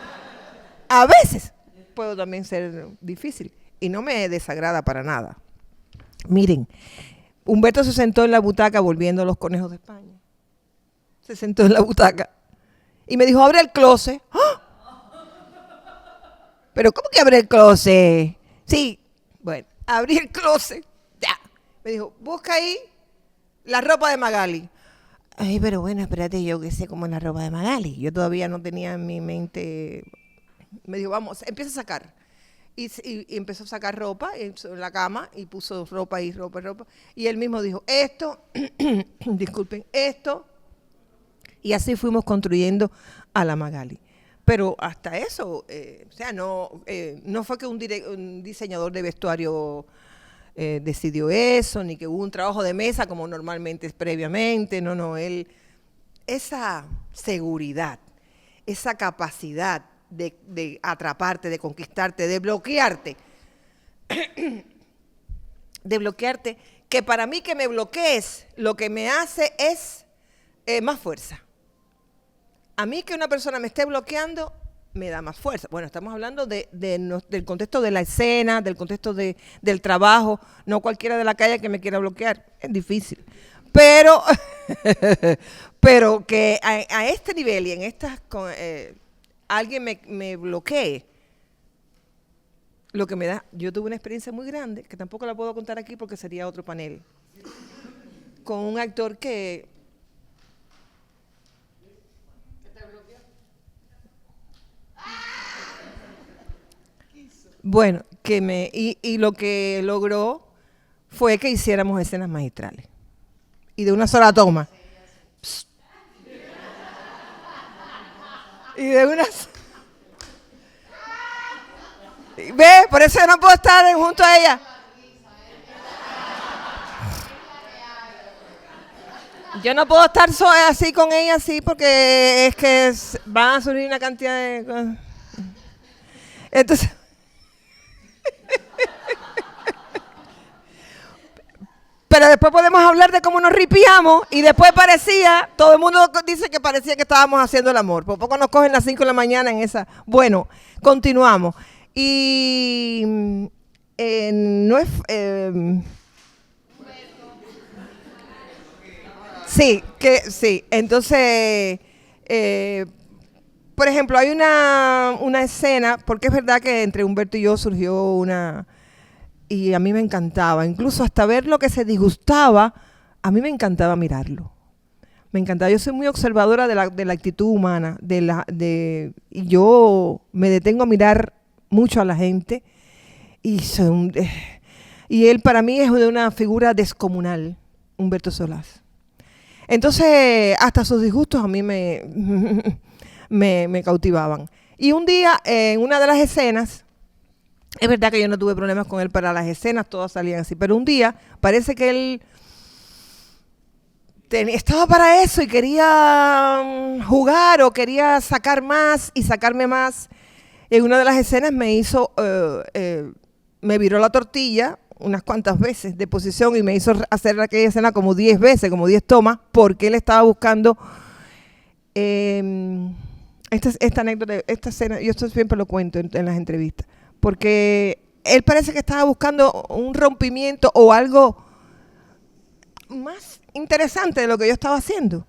a veces puedo también ser difícil y no me desagrada para nada. Miren, Humberto se sentó en la butaca volviendo a los conejos de España. Se sentó en la butaca y me dijo, abre el closet. ¡Ah! ¿Pero cómo que abre el closet? Sí, bueno, abrí el closet. Ya. Me dijo, busca ahí la ropa de Magali. Ay, pero bueno, espérate, yo que sé cómo es la ropa de Magali. Yo todavía no tenía en mi mente. Me dijo, vamos, empieza a sacar. Y empezó a sacar ropa en la cama y puso ropa y ropa. Y él mismo dijo, esto, disculpen, esto. Y así fuimos construyendo a la Magali. Pero hasta eso, no fue que un diseñador de vestuario decidió eso, ni que hubo un trabajo de mesa como normalmente es previamente. No, esa seguridad, esa capacidad de atraparte, de conquistarte, de bloquearte, que para mí que me bloquees, lo que me hace es más fuerza. A mí que una persona me esté bloqueando me da más fuerza. Bueno, estamos hablando del contexto de la escena, del contexto del trabajo. No cualquiera de la calle que me quiera bloquear. Es difícil. Pero que a este nivel y en estas... alguien me bloquee, lo que me da... Yo tuve una experiencia muy grande, que tampoco la puedo contar aquí porque sería otro panel, con un actor que... Bueno, y lo que logró fue que hiciéramos escenas magistrales. Y de una sola toma. Psst. Y de unas... ¿Ve? Por eso yo no puedo estar junto a ella. Yo no puedo estar así con ella, así, porque es que van a surgir una cantidad de cosas. Entonces... Pero después podemos hablar de cómo nos ripiamos y después todo el mundo dice que parecía que estábamos haciendo el amor. Por poco nos cogen las 5 de la mañana en esa. Bueno, continuamos. Y no es... sí. Entonces, por ejemplo, hay una escena, porque es verdad que entre Humberto y yo surgió una... Y a mí me encantaba, incluso hasta ver lo que se disgustaba, a mí me encantaba mirarlo. Me encantaba. Yo soy muy observadora de la actitud humana, y yo me detengo a mirar mucho a la gente y él para mí es una figura descomunal, Humberto Solás. Entonces, hasta sus disgustos a mí me cautivaban. Y un día, en una de las escenas, es verdad que yo no tuve problemas con él para las escenas, todas salían así, pero un día parece que él estaba para eso y quería jugar o quería sacar más y sacarme más. En una de las escenas me viró la tortilla unas cuantas veces de posición y me hizo hacer aquella escena como 10 veces, como 10 tomas, porque él estaba buscando esta anécdota, esta escena, yo esto siempre lo cuento en las entrevistas, porque él parece que estaba buscando un rompimiento o algo más interesante de lo que yo estaba haciendo.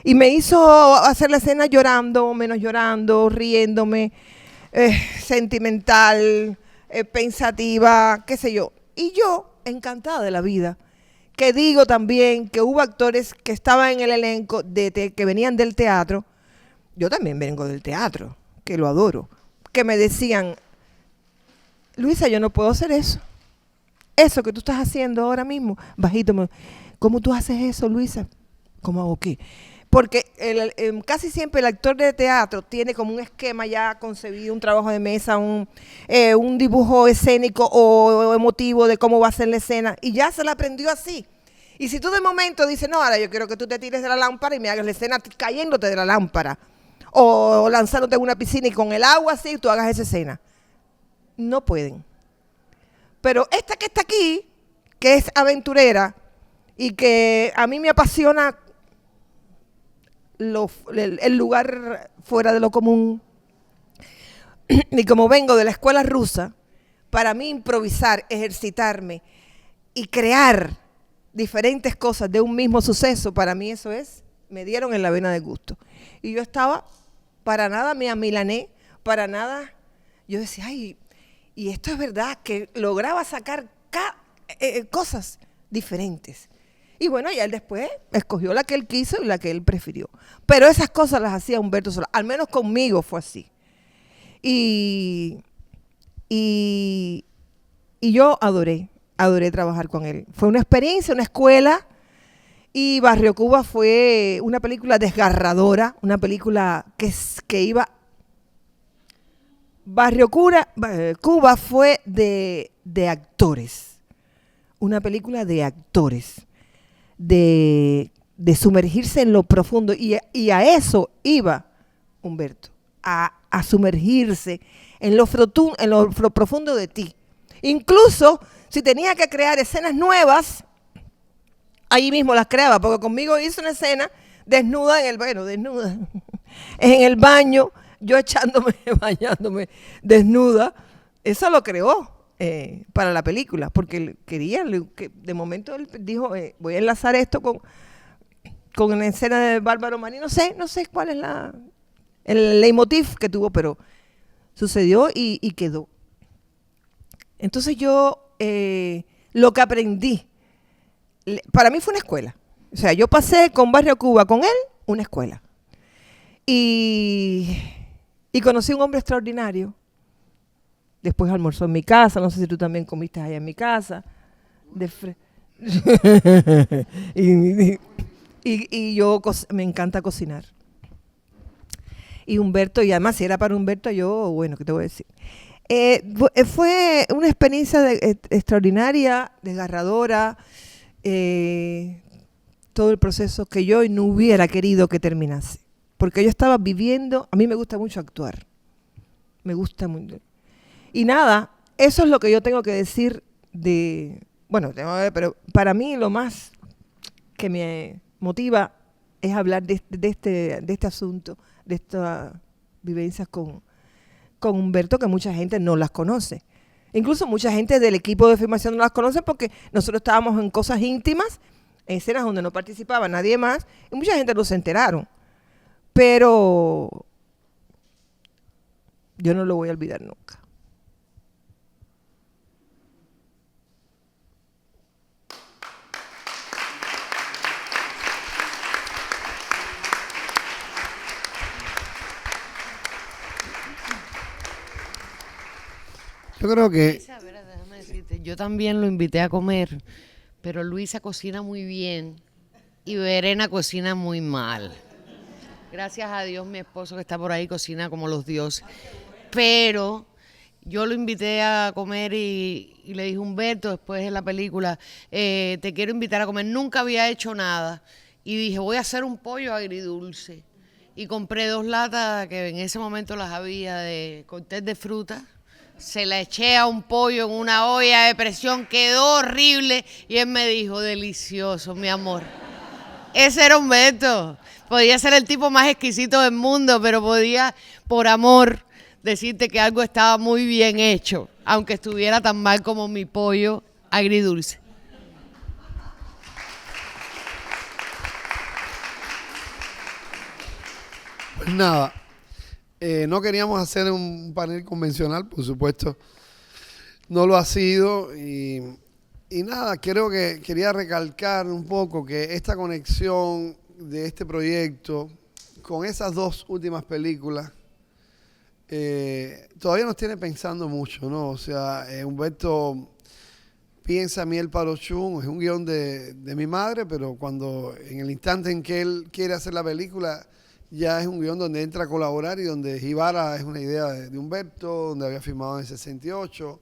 Y me hizo hacer la escena llorando, menos llorando, riéndome, sentimental, pensativa, qué sé yo. Y yo, encantada de la vida, que digo también que hubo actores que estaban en el elenco que venían del teatro, yo también vengo del teatro, que lo adoro, que me decían, Luisa, yo no puedo hacer eso. Eso que tú estás haciendo ahora mismo, bajito, ¿cómo tú haces eso, Luisa? ¿Cómo hago qué? Porque casi siempre el actor de teatro tiene como un esquema ya concebido, un trabajo de mesa, un dibujo escénico o emotivo de cómo va a ser la escena, y ya se la aprendió así. Y si tú de momento dices, no, ahora yo quiero que tú te tires de la lámpara y me hagas la escena cayéndote de la lámpara, o lanzándote en una piscina y con el agua así, tú hagas esa escena. No pueden. Pero esta que está aquí, que es aventurera y que a mí me apasiona el lugar fuera de lo común, y como vengo de la escuela rusa, para mí improvisar, ejercitarme y crear diferentes cosas de un mismo suceso, para mí eso me dieron en la vena de gusto. Y yo estaba, para nada me amilané, para nada, yo decía, ay, y esto es verdad, que lograba sacar cosas diferentes. Y bueno, ya él después escogió la que él quiso y la que él prefirió. Pero esas cosas las hacía Humberto Solás, al menos conmigo fue así. Y yo adoré trabajar con él. Fue una experiencia, una escuela, y Barrio Cuba fue una película desgarradora, una película que iba... Barrio Cuba fue de actores, una película de actores, de sumergirse en lo profundo, y a eso iba Humberto, a sumergirse en lo profundo de ti. Incluso si tenía que crear escenas nuevas, ahí mismo las creaba, porque conmigo hizo una escena desnuda en el baño, yo bañándome desnuda. Eso lo creó para la película, porque él quería, de momento él dijo, voy a enlazar esto con la escena de Bárbaro Maní, no sé cuál es el leitmotiv que tuvo, pero sucedió y quedó. Entonces yo, lo que aprendí, para mí fue una escuela. O sea, yo pasé con Barrio Cuba, con él, una escuela. Y conocí un hombre extraordinario. Después almorzó en mi casa, no sé si tú también comiste allá en mi casa. Y yo me encanta cocinar. Y Humberto, y además si era para Humberto, yo, bueno, ¿qué te voy a decir? Fue una experiencia extraordinaria, desgarradora, todo el proceso que yo no hubiera querido que terminase. Porque yo estaba viviendo, a mí me gusta mucho actuar, me gusta mucho. Y nada, eso es lo que yo tengo que decir pero para mí lo más que me motiva es hablar de este asunto, de estas vivencias con Humberto, que mucha gente no las conoce. Incluso mucha gente del equipo de filmación no las conoce porque nosotros estábamos en cosas íntimas, en escenas donde no participaba nadie más, y mucha gente no se enteraron. Pero yo no lo voy a olvidar nunca. Yo creo que Luisa, verá, déjame decirte, yo también lo invité a comer, pero Luisa cocina muy bien y Verena cocina muy mal. Gracias a Dios mi esposo que está por ahí cocina como los dioses. Pero yo lo invité a comer y le dije, Humberto, después de la película, te quiero invitar a comer. Nunca había hecho nada. Y dije, voy a hacer un pollo agridulce. Y compré 2 latas, que en ese momento las había, de cóctel de fruta. Se la eché a un pollo en una olla de presión, quedó horrible. Y él me dijo, delicioso, mi amor. Ese era Humberto. Podía ser el tipo más exquisito del mundo, pero podía, por amor, decirte que algo estaba muy bien hecho, aunque estuviera tan mal como mi pollo agridulce. pues nada, no queríamos hacer un panel convencional, por supuesto, no lo ha sido y nada, creo que quería recalcar un poco que esta conexión de este proyecto con esas 2 últimas películas todavía nos tiene pensando mucho, ¿no? O sea, Humberto piensa Miel Parochún, es un guión de mi madre, pero cuando en el instante en que él quiere hacer la película, ya es un guión donde entra a colaborar y donde Jibara es una idea de Humberto, donde había firmado en el 68,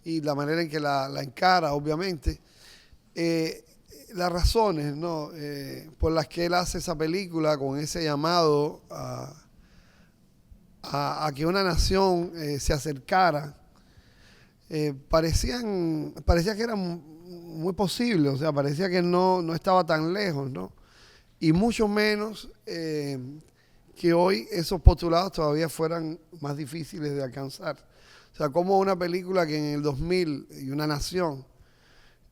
y la manera en que la encara, obviamente. Las razones, ¿no? Por las que él hace esa película con ese llamado a que una nación se acercara, parecía que era muy posible, o sea, parecía que no estaba tan lejos, ¿no? Y mucho menos que hoy esos postulados todavía fueran más difíciles de alcanzar. O sea, como una película que en el 2000 y una nación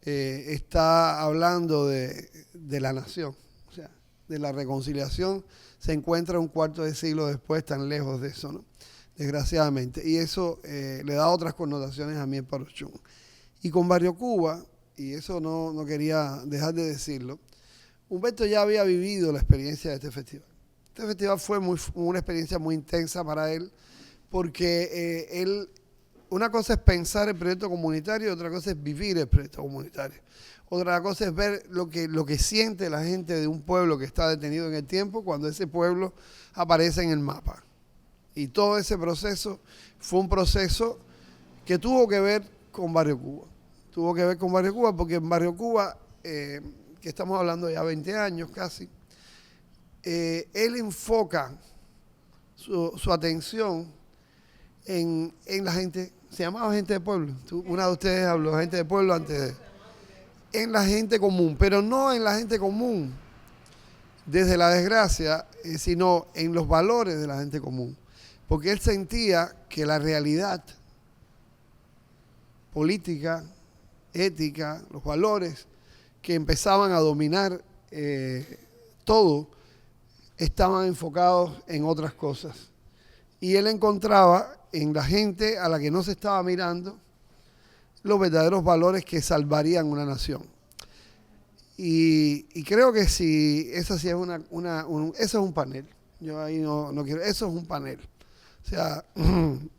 está hablando de la nación, o sea, de la reconciliación, se encuentra un cuarto de siglo después tan lejos de eso, ¿no? Desgraciadamente. Y eso le da otras connotaciones a Miel Parochún. Y con Barrio Cuba, y eso no quería dejar de decirlo, Humberto ya había vivido la experiencia de este festival. Este festival fue una experiencia muy intensa para él, porque una cosa es pensar el proyecto comunitario y otra cosa es vivir el proyecto comunitario. Otra cosa es ver lo que siente la gente de un pueblo que está detenido en el tiempo cuando ese pueblo aparece en el mapa. Y todo ese proceso fue un proceso que tuvo que ver con Barrio Cuba. Tuvo que ver con Barrio Cuba porque en Barrio Cuba, que estamos hablando ya 20 años casi, él enfoca su atención en la gente, se llamaba gente de pueblo. Una de ustedes habló, gente de pueblo antes en la gente común, pero no en la gente común desde la desgracia, sino en los valores de la gente común. Porque él sentía que la realidad política, ética, los valores que empezaban a dominar todo, estaban enfocados en otras cosas. Y él encontraba en la gente a la que no se estaba mirando los verdaderos valores que salvarían una nación. Y creo que si esa sí es eso es un panel. Yo ahí no quiero, eso es un panel. O sea,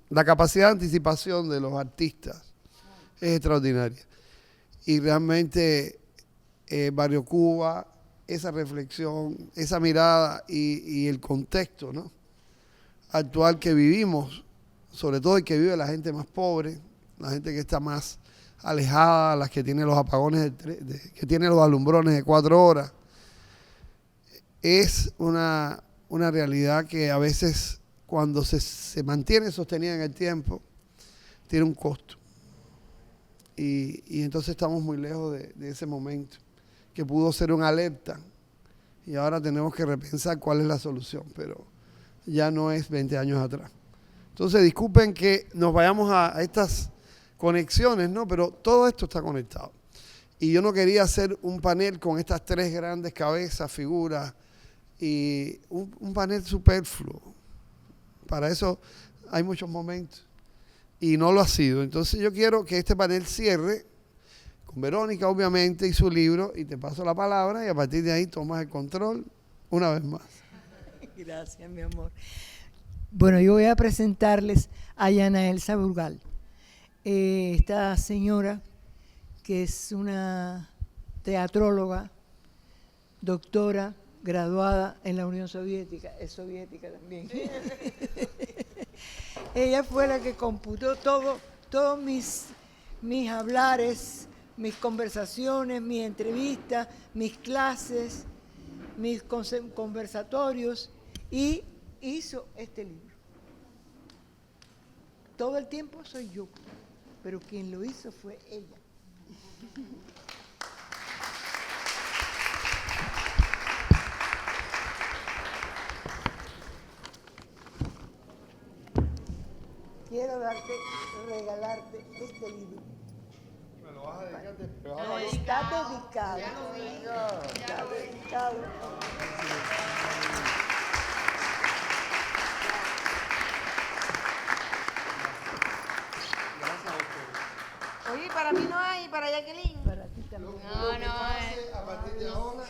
la capacidad de anticipación de los artistas es extraordinaria. Y realmente Barrio Cuba, esa reflexión, esa mirada y el contexto, ¿no?, actual que vivimos, sobre todo el que vive la gente más pobre, la gente que está más alejada, las que tienen los apagones, que tienen los alumbrones de 4 horas, es una realidad que a veces cuando se mantiene sostenida en el tiempo, tiene un costo. Y entonces estamos muy lejos de ese momento, que pudo ser una alerta, y ahora tenemos que repensar cuál es la solución, pero ya no es 20 años atrás. Entonces, disculpen que nos vayamos a estas conexiones, ¿no? Pero todo esto está conectado. Y yo no quería hacer un panel con estas 3 grandes cabezas, figuras, y un panel superfluo. Para eso hay muchos momentos. Y no lo ha sido. Entonces yo quiero que este panel cierre con Verónica, obviamente, y su libro, y te paso la palabra, y a partir de ahí tomas el control una vez más. Gracias, mi amor. Bueno, yo voy a presentarles a Yana Elsa Burgal. esta señora, que es una teatróloga, doctora, graduada en la Unión Soviética, es soviética también. Ella fue la que computó todos mis hablares, mis conversaciones, mis entrevistas, mis clases, mis conversatorios, y hizo este libro. Todo el tiempo soy yo, pero quien lo hizo fue ella. Quiero regalarte este libro. Me lo vas a dedicar después. Está dedicado. Está dedicado. Oye, para mí no hay, para Jacqueline. Para ti también. Lo que pase a partir de ahora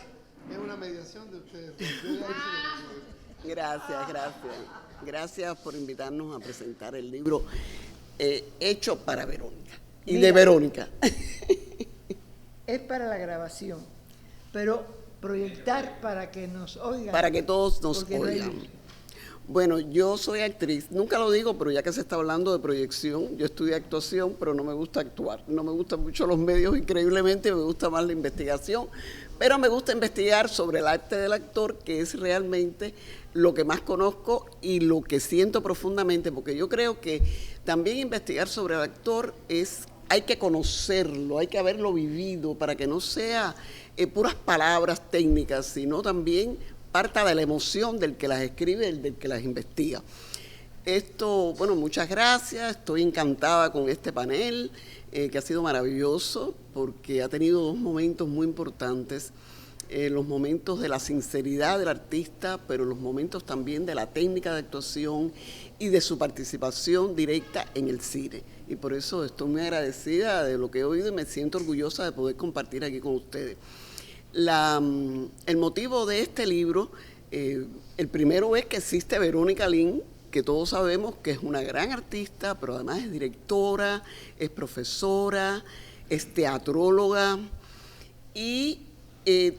es una mediación de ustedes. Gracias. Gracias por invitarnos a presentar el libro hecho para Verónica y Mira, de Verónica. Es para la grabación, pero proyectar para que nos oigan. Para que todos nos porque no hay oigan. luz. Bueno, yo soy actriz, nunca lo digo, pero ya que se está hablando de proyección, yo estudié actuación, pero no me gusta actuar. No me gustan mucho los medios, increíblemente, me gusta más la investigación, pero me gusta investigar sobre el arte del actor, que es realmente lo que más conozco y lo que siento profundamente, porque yo creo que también investigar sobre el actor hay que conocerlo, hay que haberlo vivido para que no sea puras palabras técnicas, sino también parta de la emoción del que las escribe y del que las investiga. Bueno, muchas gracias, estoy encantada con este panel, que ha sido maravilloso, porque ha tenido dos momentos muy importantes, los momentos de la sinceridad del artista, pero los momentos también de la técnica de actuación y de su participación directa en el cine. Y por eso estoy muy agradecida de lo que he oído y me siento orgullosa de poder compartir aquí con ustedes. El motivo de este libro, el primero es que existe Verónica Lynn, que todos sabemos que es una gran artista, pero además es directora, es profesora, es teatróloga, y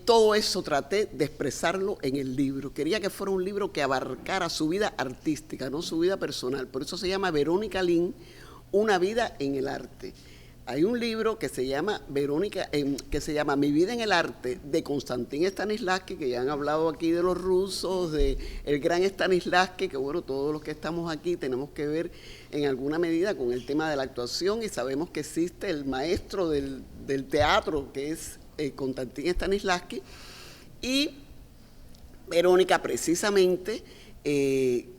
todo eso traté de expresarlo en el libro. Quería que fuera un libro que abarcara su vida artística, no su vida personal. Por eso se llama Verónica Lynn, una vida en el arte. Hay un libro que se llama Mi vida en el arte, de Konstantin Stanislavski, que ya han hablado aquí de los rusos, de el gran Stanislavski, que bueno, todos los que estamos aquí tenemos que ver en alguna medida con el tema de la actuación, y sabemos que existe el maestro del teatro, que es Konstantin Stanislavski, y Verónica precisamente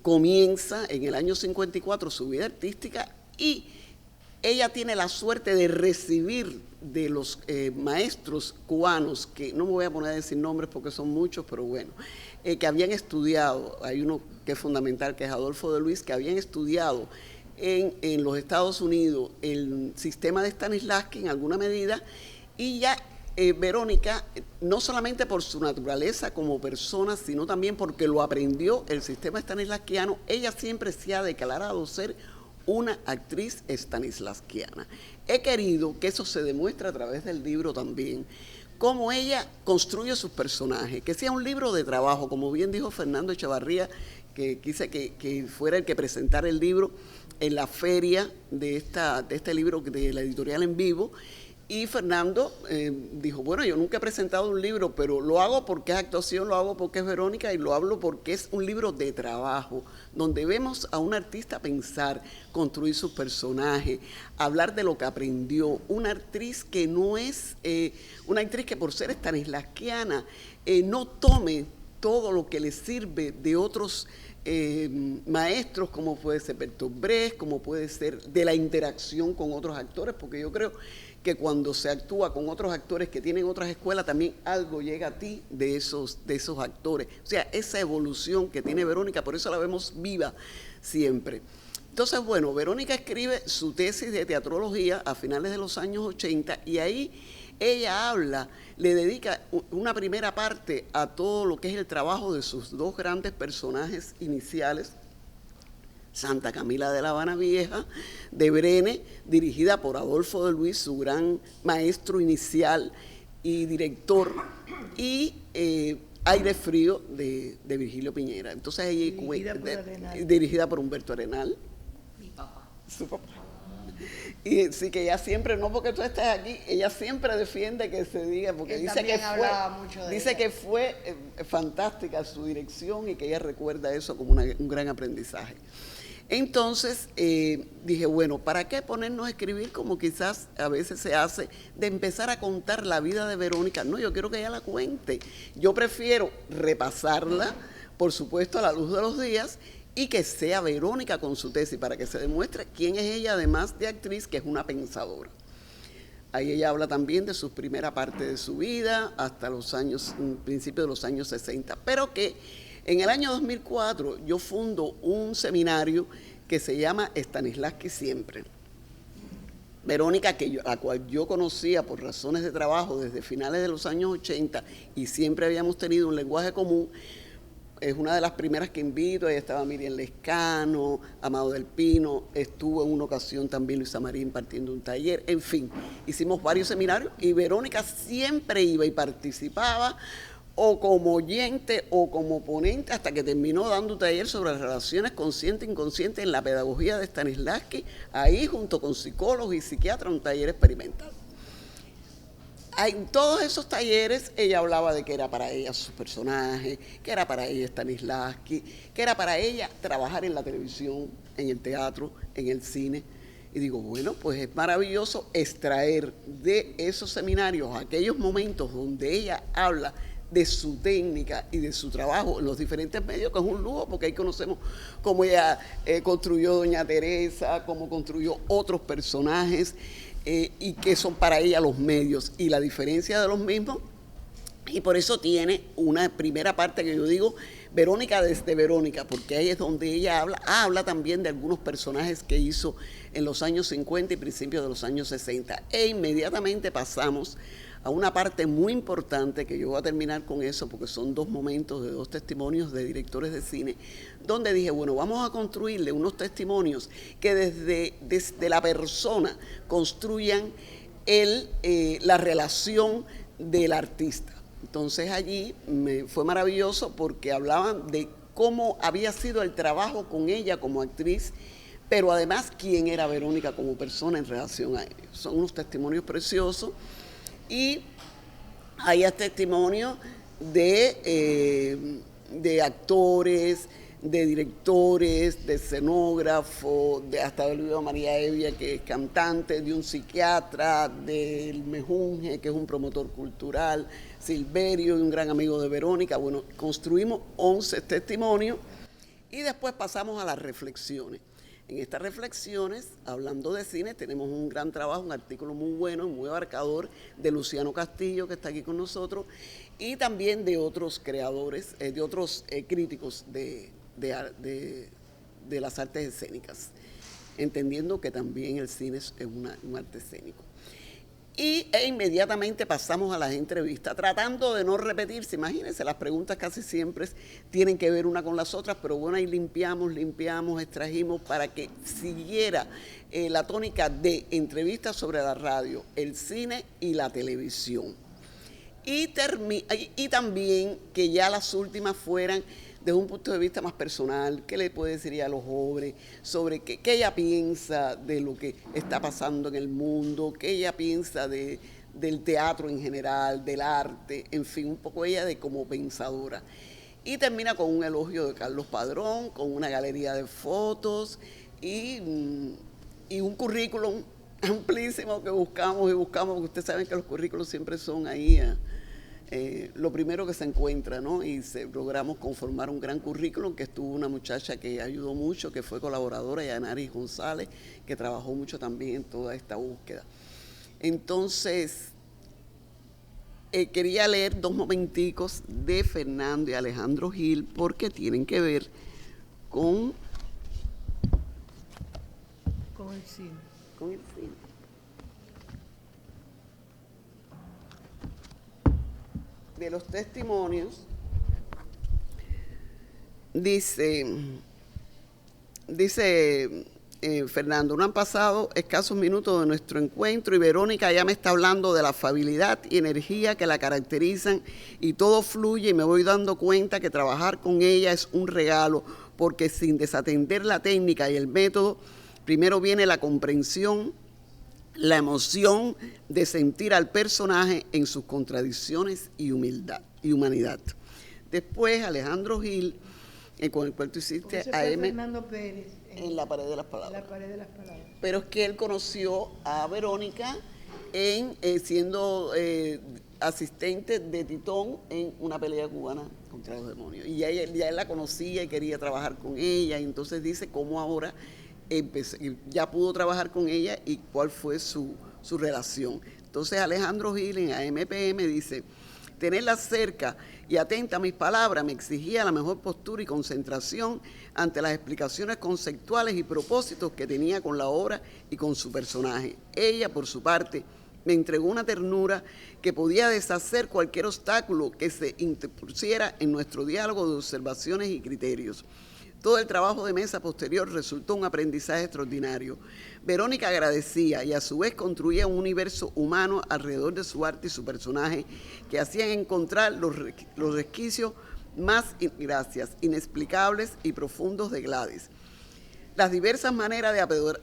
comienza en el año 54 su vida artística, y ella tiene la suerte de recibir de los maestros cubanos, que no me voy a poner a decir nombres porque son muchos, pero bueno, que habían estudiado, hay uno que es fundamental, que es Adolfo de Luis, que habían estudiado en los Estados Unidos el sistema de Stanislavski en alguna medida, y ya Verónica, no solamente por su naturaleza como persona, sino también porque lo aprendió el sistema stanislavskiano, ella siempre se ha declarado ser una actriz stanislavskiana. He querido que eso se demuestre a través del libro también, cómo ella construye sus personajes, que sea un libro de trabajo, como bien dijo Fernando Echevarría, que quise que fuera el que presentara el libro en la feria de este libro de la editorial En Vivo. Y Fernando dijo, bueno, yo nunca he presentado un libro, pero lo hago porque es actuación, lo hago porque es Verónica, y lo hablo porque es un libro de trabajo, donde vemos a un artista pensar, construir sus personajes, hablar de lo que aprendió. Una actriz que no es, una actriz que por ser stanislavskiana no tome todo lo que le sirve de otros maestros, como puede ser Bertolt Brecht, como puede ser de la interacción con otros actores, porque yo creo que cuando se actúa con otros actores que tienen otras escuelas, también algo llega a ti de esos actores. O sea, esa evolución que tiene Verónica, por eso la vemos viva siempre. Entonces, bueno, Verónica escribe su tesis de teatrología a finales de los años 80, y ahí ella le dedica una primera parte a todo lo que es el trabajo de sus dos grandes personajes iniciales, Santa Camila de la Habana Vieja, de Brene, dirigida por Adolfo de Luis, su gran maestro inicial y director, y Aire Frío de Virgilio Piñera. Entonces dirigida por Humberto Arenal. Mi papá. Su papá. Y sí, que ella siempre, no porque tú estés aquí, ella siempre defiende que se diga, porque dice que fue fantástica su dirección y que ella recuerda eso como un gran aprendizaje. Entonces dije, bueno, ¿para qué ponernos a escribir como quizás a veces se hace, de empezar a contar la vida de Verónica? No, yo quiero que ella la cuente. Yo prefiero repasarla, por supuesto, a la luz de los días, y que sea Verónica con su tesis, para que se demuestre quién es ella, además de actriz, que es una pensadora. Ahí ella habla también de su primera parte de su vida, hasta principios de los años 60, pero que en el año 2004 yo fundo un seminario que se llama Stanislavski Siempre. Verónica, la cual yo conocía por razones de trabajo desde finales de los años 80 y siempre habíamos tenido un lenguaje común, es una de las primeras que invito. Ahí estaba Miriam Lescano, Amado del Pino, estuvo en una ocasión también Luisa María impartiendo un taller, en fin, hicimos varios seminarios y Verónica siempre iba y participaba o como oyente o como ponente, hasta que terminó dando un taller sobre las relaciones consciente e inconsciente en la pedagogía de Stanislavski, ahí junto con psicólogos y psiquiatras, un taller experimental. En todos esos talleres ella hablaba de que era para ella su personaje, que era para ella Stanislavski, que era para ella trabajar en la televisión, en el teatro, en el cine. Y digo, bueno, pues es maravilloso extraer de esos seminarios aquellos momentos donde ella habla de su técnica y de su trabajo en los diferentes medios, que es un lujo, porque ahí conocemos cómo ella construyó Doña Teresa, cómo construyó otros personajes, y que son para ella los medios y la diferencia de los mismos. Y por eso tiene una primera parte que yo digo, Verónica desde Verónica, porque ahí es donde ella habla también de algunos personajes que hizo en los años 50 y principios de los años 60. E inmediatamente pasamos a una parte muy importante, que yo voy a terminar con eso, porque son dos momentos de dos testimonios de directores de cine, donde dije, bueno, vamos a construirle unos testimonios que desde la persona construyan la relación del artista. Entonces allí fue maravilloso porque hablaban de cómo había sido el trabajo con ella como actriz, pero además quién era Verónica como persona en relación a ellos. Son unos testimonios preciosos. Y hay testimonios de actores, de directores, de escenógrafos, hasta de Luisa María Evia, que es cantante, de un psiquiatra, del Mejunje, que es un promotor cultural, Silverio, y un gran amigo de Verónica. Bueno, construimos 11 testimonios y después pasamos a las reflexiones. En estas reflexiones, hablando de cine, tenemos un gran trabajo, un artículo muy bueno, muy abarcador, de Luciano Castillo, que está aquí con nosotros, y también de otros creadores, de otros críticos de las artes escénicas, entendiendo que también el cine es un arte escénico. E inmediatamente pasamos a las entrevistas, tratando de no repetirse. Imagínense, las preguntas casi siempre tienen que ver una con las otras, pero bueno, ahí limpiamos, extrajimos para que siguiera la tónica de entrevistas sobre la radio, el cine y la televisión. Y también que ya las últimas fueran desde un punto de vista más personal, qué le puede decir a los jóvenes sobre qué ella piensa de lo que está pasando en el mundo, qué ella piensa del teatro en general, del arte, en fin, un poco ella de como pensadora. Y termina con un elogio de Carlos Padrón, con una galería de fotos y un currículum amplísimo que buscamos, porque ustedes saben que los currículos siempre son ahí lo primero que se encuentra, ¿no? Y logramos conformar un gran currículum, que estuvo una muchacha que ayudó mucho, que fue colaboradora, Yanari González, que trabajó mucho también en toda esta búsqueda. Entonces, quería leer 2 momenticos de Fernando y Alejandro Gil, porque tienen que ver con el cine. Con el cine. De los testimonios, dice dice Fernando, no han pasado escasos minutos de nuestro encuentro y Verónica ya me está hablando de la afabilidad y energía que la caracterizan y todo fluye y me voy dando cuenta que trabajar con ella es un regalo porque sin desatender la técnica y el método, primero viene la comprensión, la emoción de sentir al personaje en sus contradicciones y humildad y humanidad. Después Alejandro Gil, con el cual tú hiciste AM Fernando Pérez en La pared de las palabras. La pared de las palabras. Pero es que él conoció a Verónica siendo asistente de Titón en una pelea cubana contra los demonios. Y ya él la conocía y quería trabajar con ella. Y entonces dice cómo ahora ya pudo trabajar con ella y cuál fue su relación. Entonces Alejandro Gil en AMPM dice, tenerla cerca y atenta a mis palabras me exigía la mejor postura y concentración ante las explicaciones conceptuales y propósitos que tenía con la obra y con su personaje. Ella, por su parte, me entregó una ternura que podía deshacer cualquier obstáculo que se interpusiera en nuestro diálogo de observaciones y criterios. Todo el trabajo de mesa posterior resultó un aprendizaje extraordinario. Verónica agradecía y a su vez construía un universo humano alrededor de su arte y su personaje que hacían encontrar los resquicios más inexplicables y profundos de Gladys. Las diversas maneras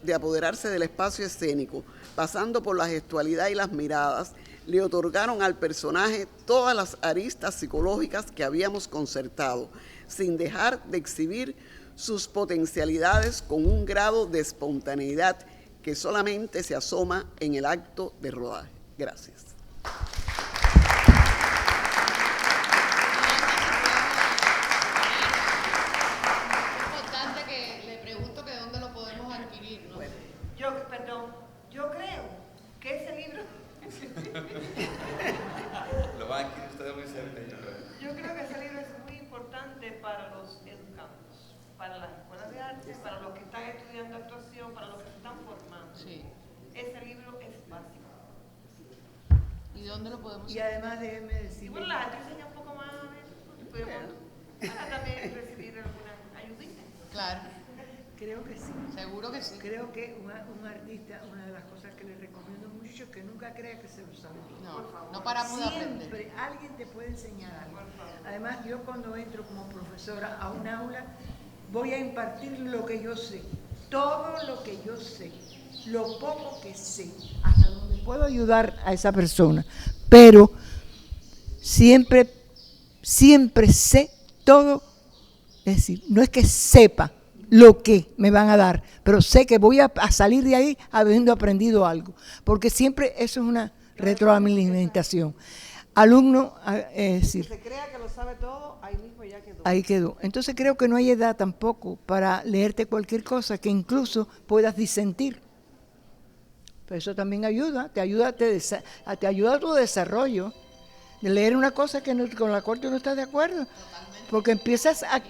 de apoderarse del espacio escénico, pasando por la gestualidad y las miradas, le otorgaron al personaje todas las aristas psicológicas que habíamos concertado, sin dejar de exhibir sus potencialidades con un grado de espontaneidad que solamente se asoma en el acto de rodaje. Gracias. Yo creo que ese libro lo van a adquirir ustedes muy cerca, yo creo. Yo creo que ese libro es muy importante para los educandos, para las escuelas de arte, para los que están estudiando actuación, para los que se están formando. Sí. Ese libro es básico. ¿Y dónde lo podemos Y además déjeme decir. Y bueno, la gente enseña un poco más para también recibir alguna ayudita. Claro, Creo que sí. seguro que sí. Creo que un artista, una de las cosas que le recomiendo mucho es que nunca crea que se lo sabe todo. No, no paramos de aprender. Siempre alguien te puede enseñar algo. Además, yo cuando entro como profesora a un aula, voy a impartir lo que yo sé, todo lo que yo sé, lo poco que sé, hasta donde puedo ayudar a esa persona. Pero siempre sé todo, es decir, no es que sepa lo que me van a dar, pero sé que voy a salir de ahí habiendo aprendido algo, porque siempre eso es una retroalimentación. Alumno, es decir, Se crea que lo sabe todo, ahí mismo ya quedó. ahí quedó. Entonces creo que no hay edad tampoco para leerte cualquier cosa que incluso puedas disentir. Pero eso también ayuda, te ayuda a tu desarrollo, de leer una cosa con la cual tú no estás de acuerdo. Porque empiezas a...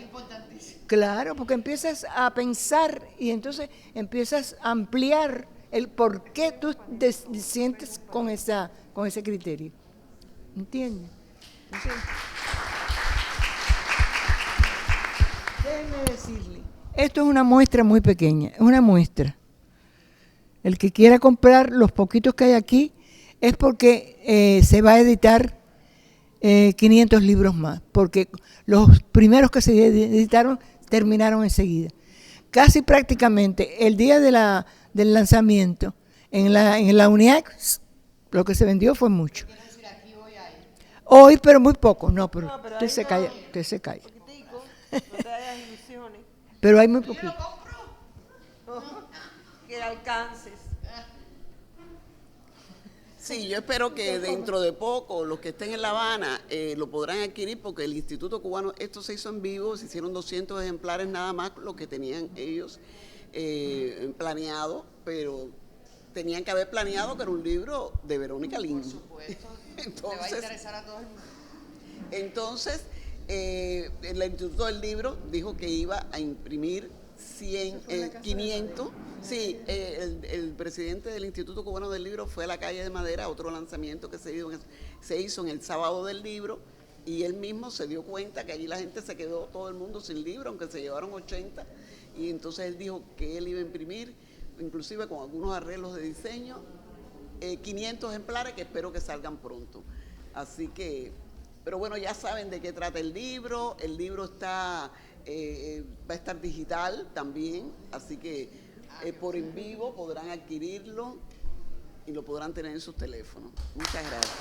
Claro, porque empiezas a pensar y entonces empiezas a ampliar el por qué tú te sientes con ese criterio. ¿Entiendes? Entonces, déjeme decirle, esto es una muestra muy pequeña, es una muestra. El que quiera comprar los poquitos que hay aquí es porque se va a editar 500 libros más, porque los primeros que se editaron terminaron enseguida. Casi prácticamente el día del lanzamiento en la UNIAC, lo que se vendió fue mucho. Hoy, pero muy poco. No, pero usted se calla. Poquitico, no te hagas ilusiones. Pero hay muy poquito. Que alcances. Sí, yo espero que dentro de poco los que estén en La Habana lo podrán adquirir porque el Instituto Cubano, esto se hizo en vivo, se hicieron 200 ejemplares nada más lo que tenían ellos planeado, pero tenían que haber planeado que era un libro de Verónica Lindo. Por supuesto, Entonces, le va a interesar a todo el mundo. Entonces, el Instituto del Libro dijo que iba a imprimir 500. Sí, el presidente del Instituto Cubano del Libro fue a la Calle de Madera, otro lanzamiento que se hizo en el sábado del libro, y él mismo se dio cuenta que allí la gente se quedó, todo el mundo sin libro, aunque se llevaron 80, y entonces él dijo que él iba a imprimir, inclusive con algunos arreglos de diseño, 500 ejemplares que espero que salgan pronto. Así que, pero bueno, ya saben de qué trata el libro está, va a estar digital también, así que por en vivo podrán adquirirlo y lo podrán tener en sus teléfonos. Muchas gracias.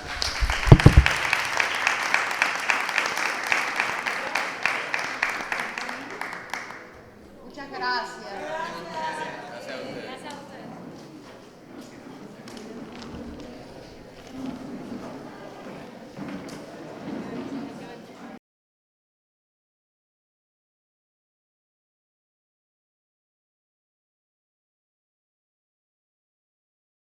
Muchas gracias.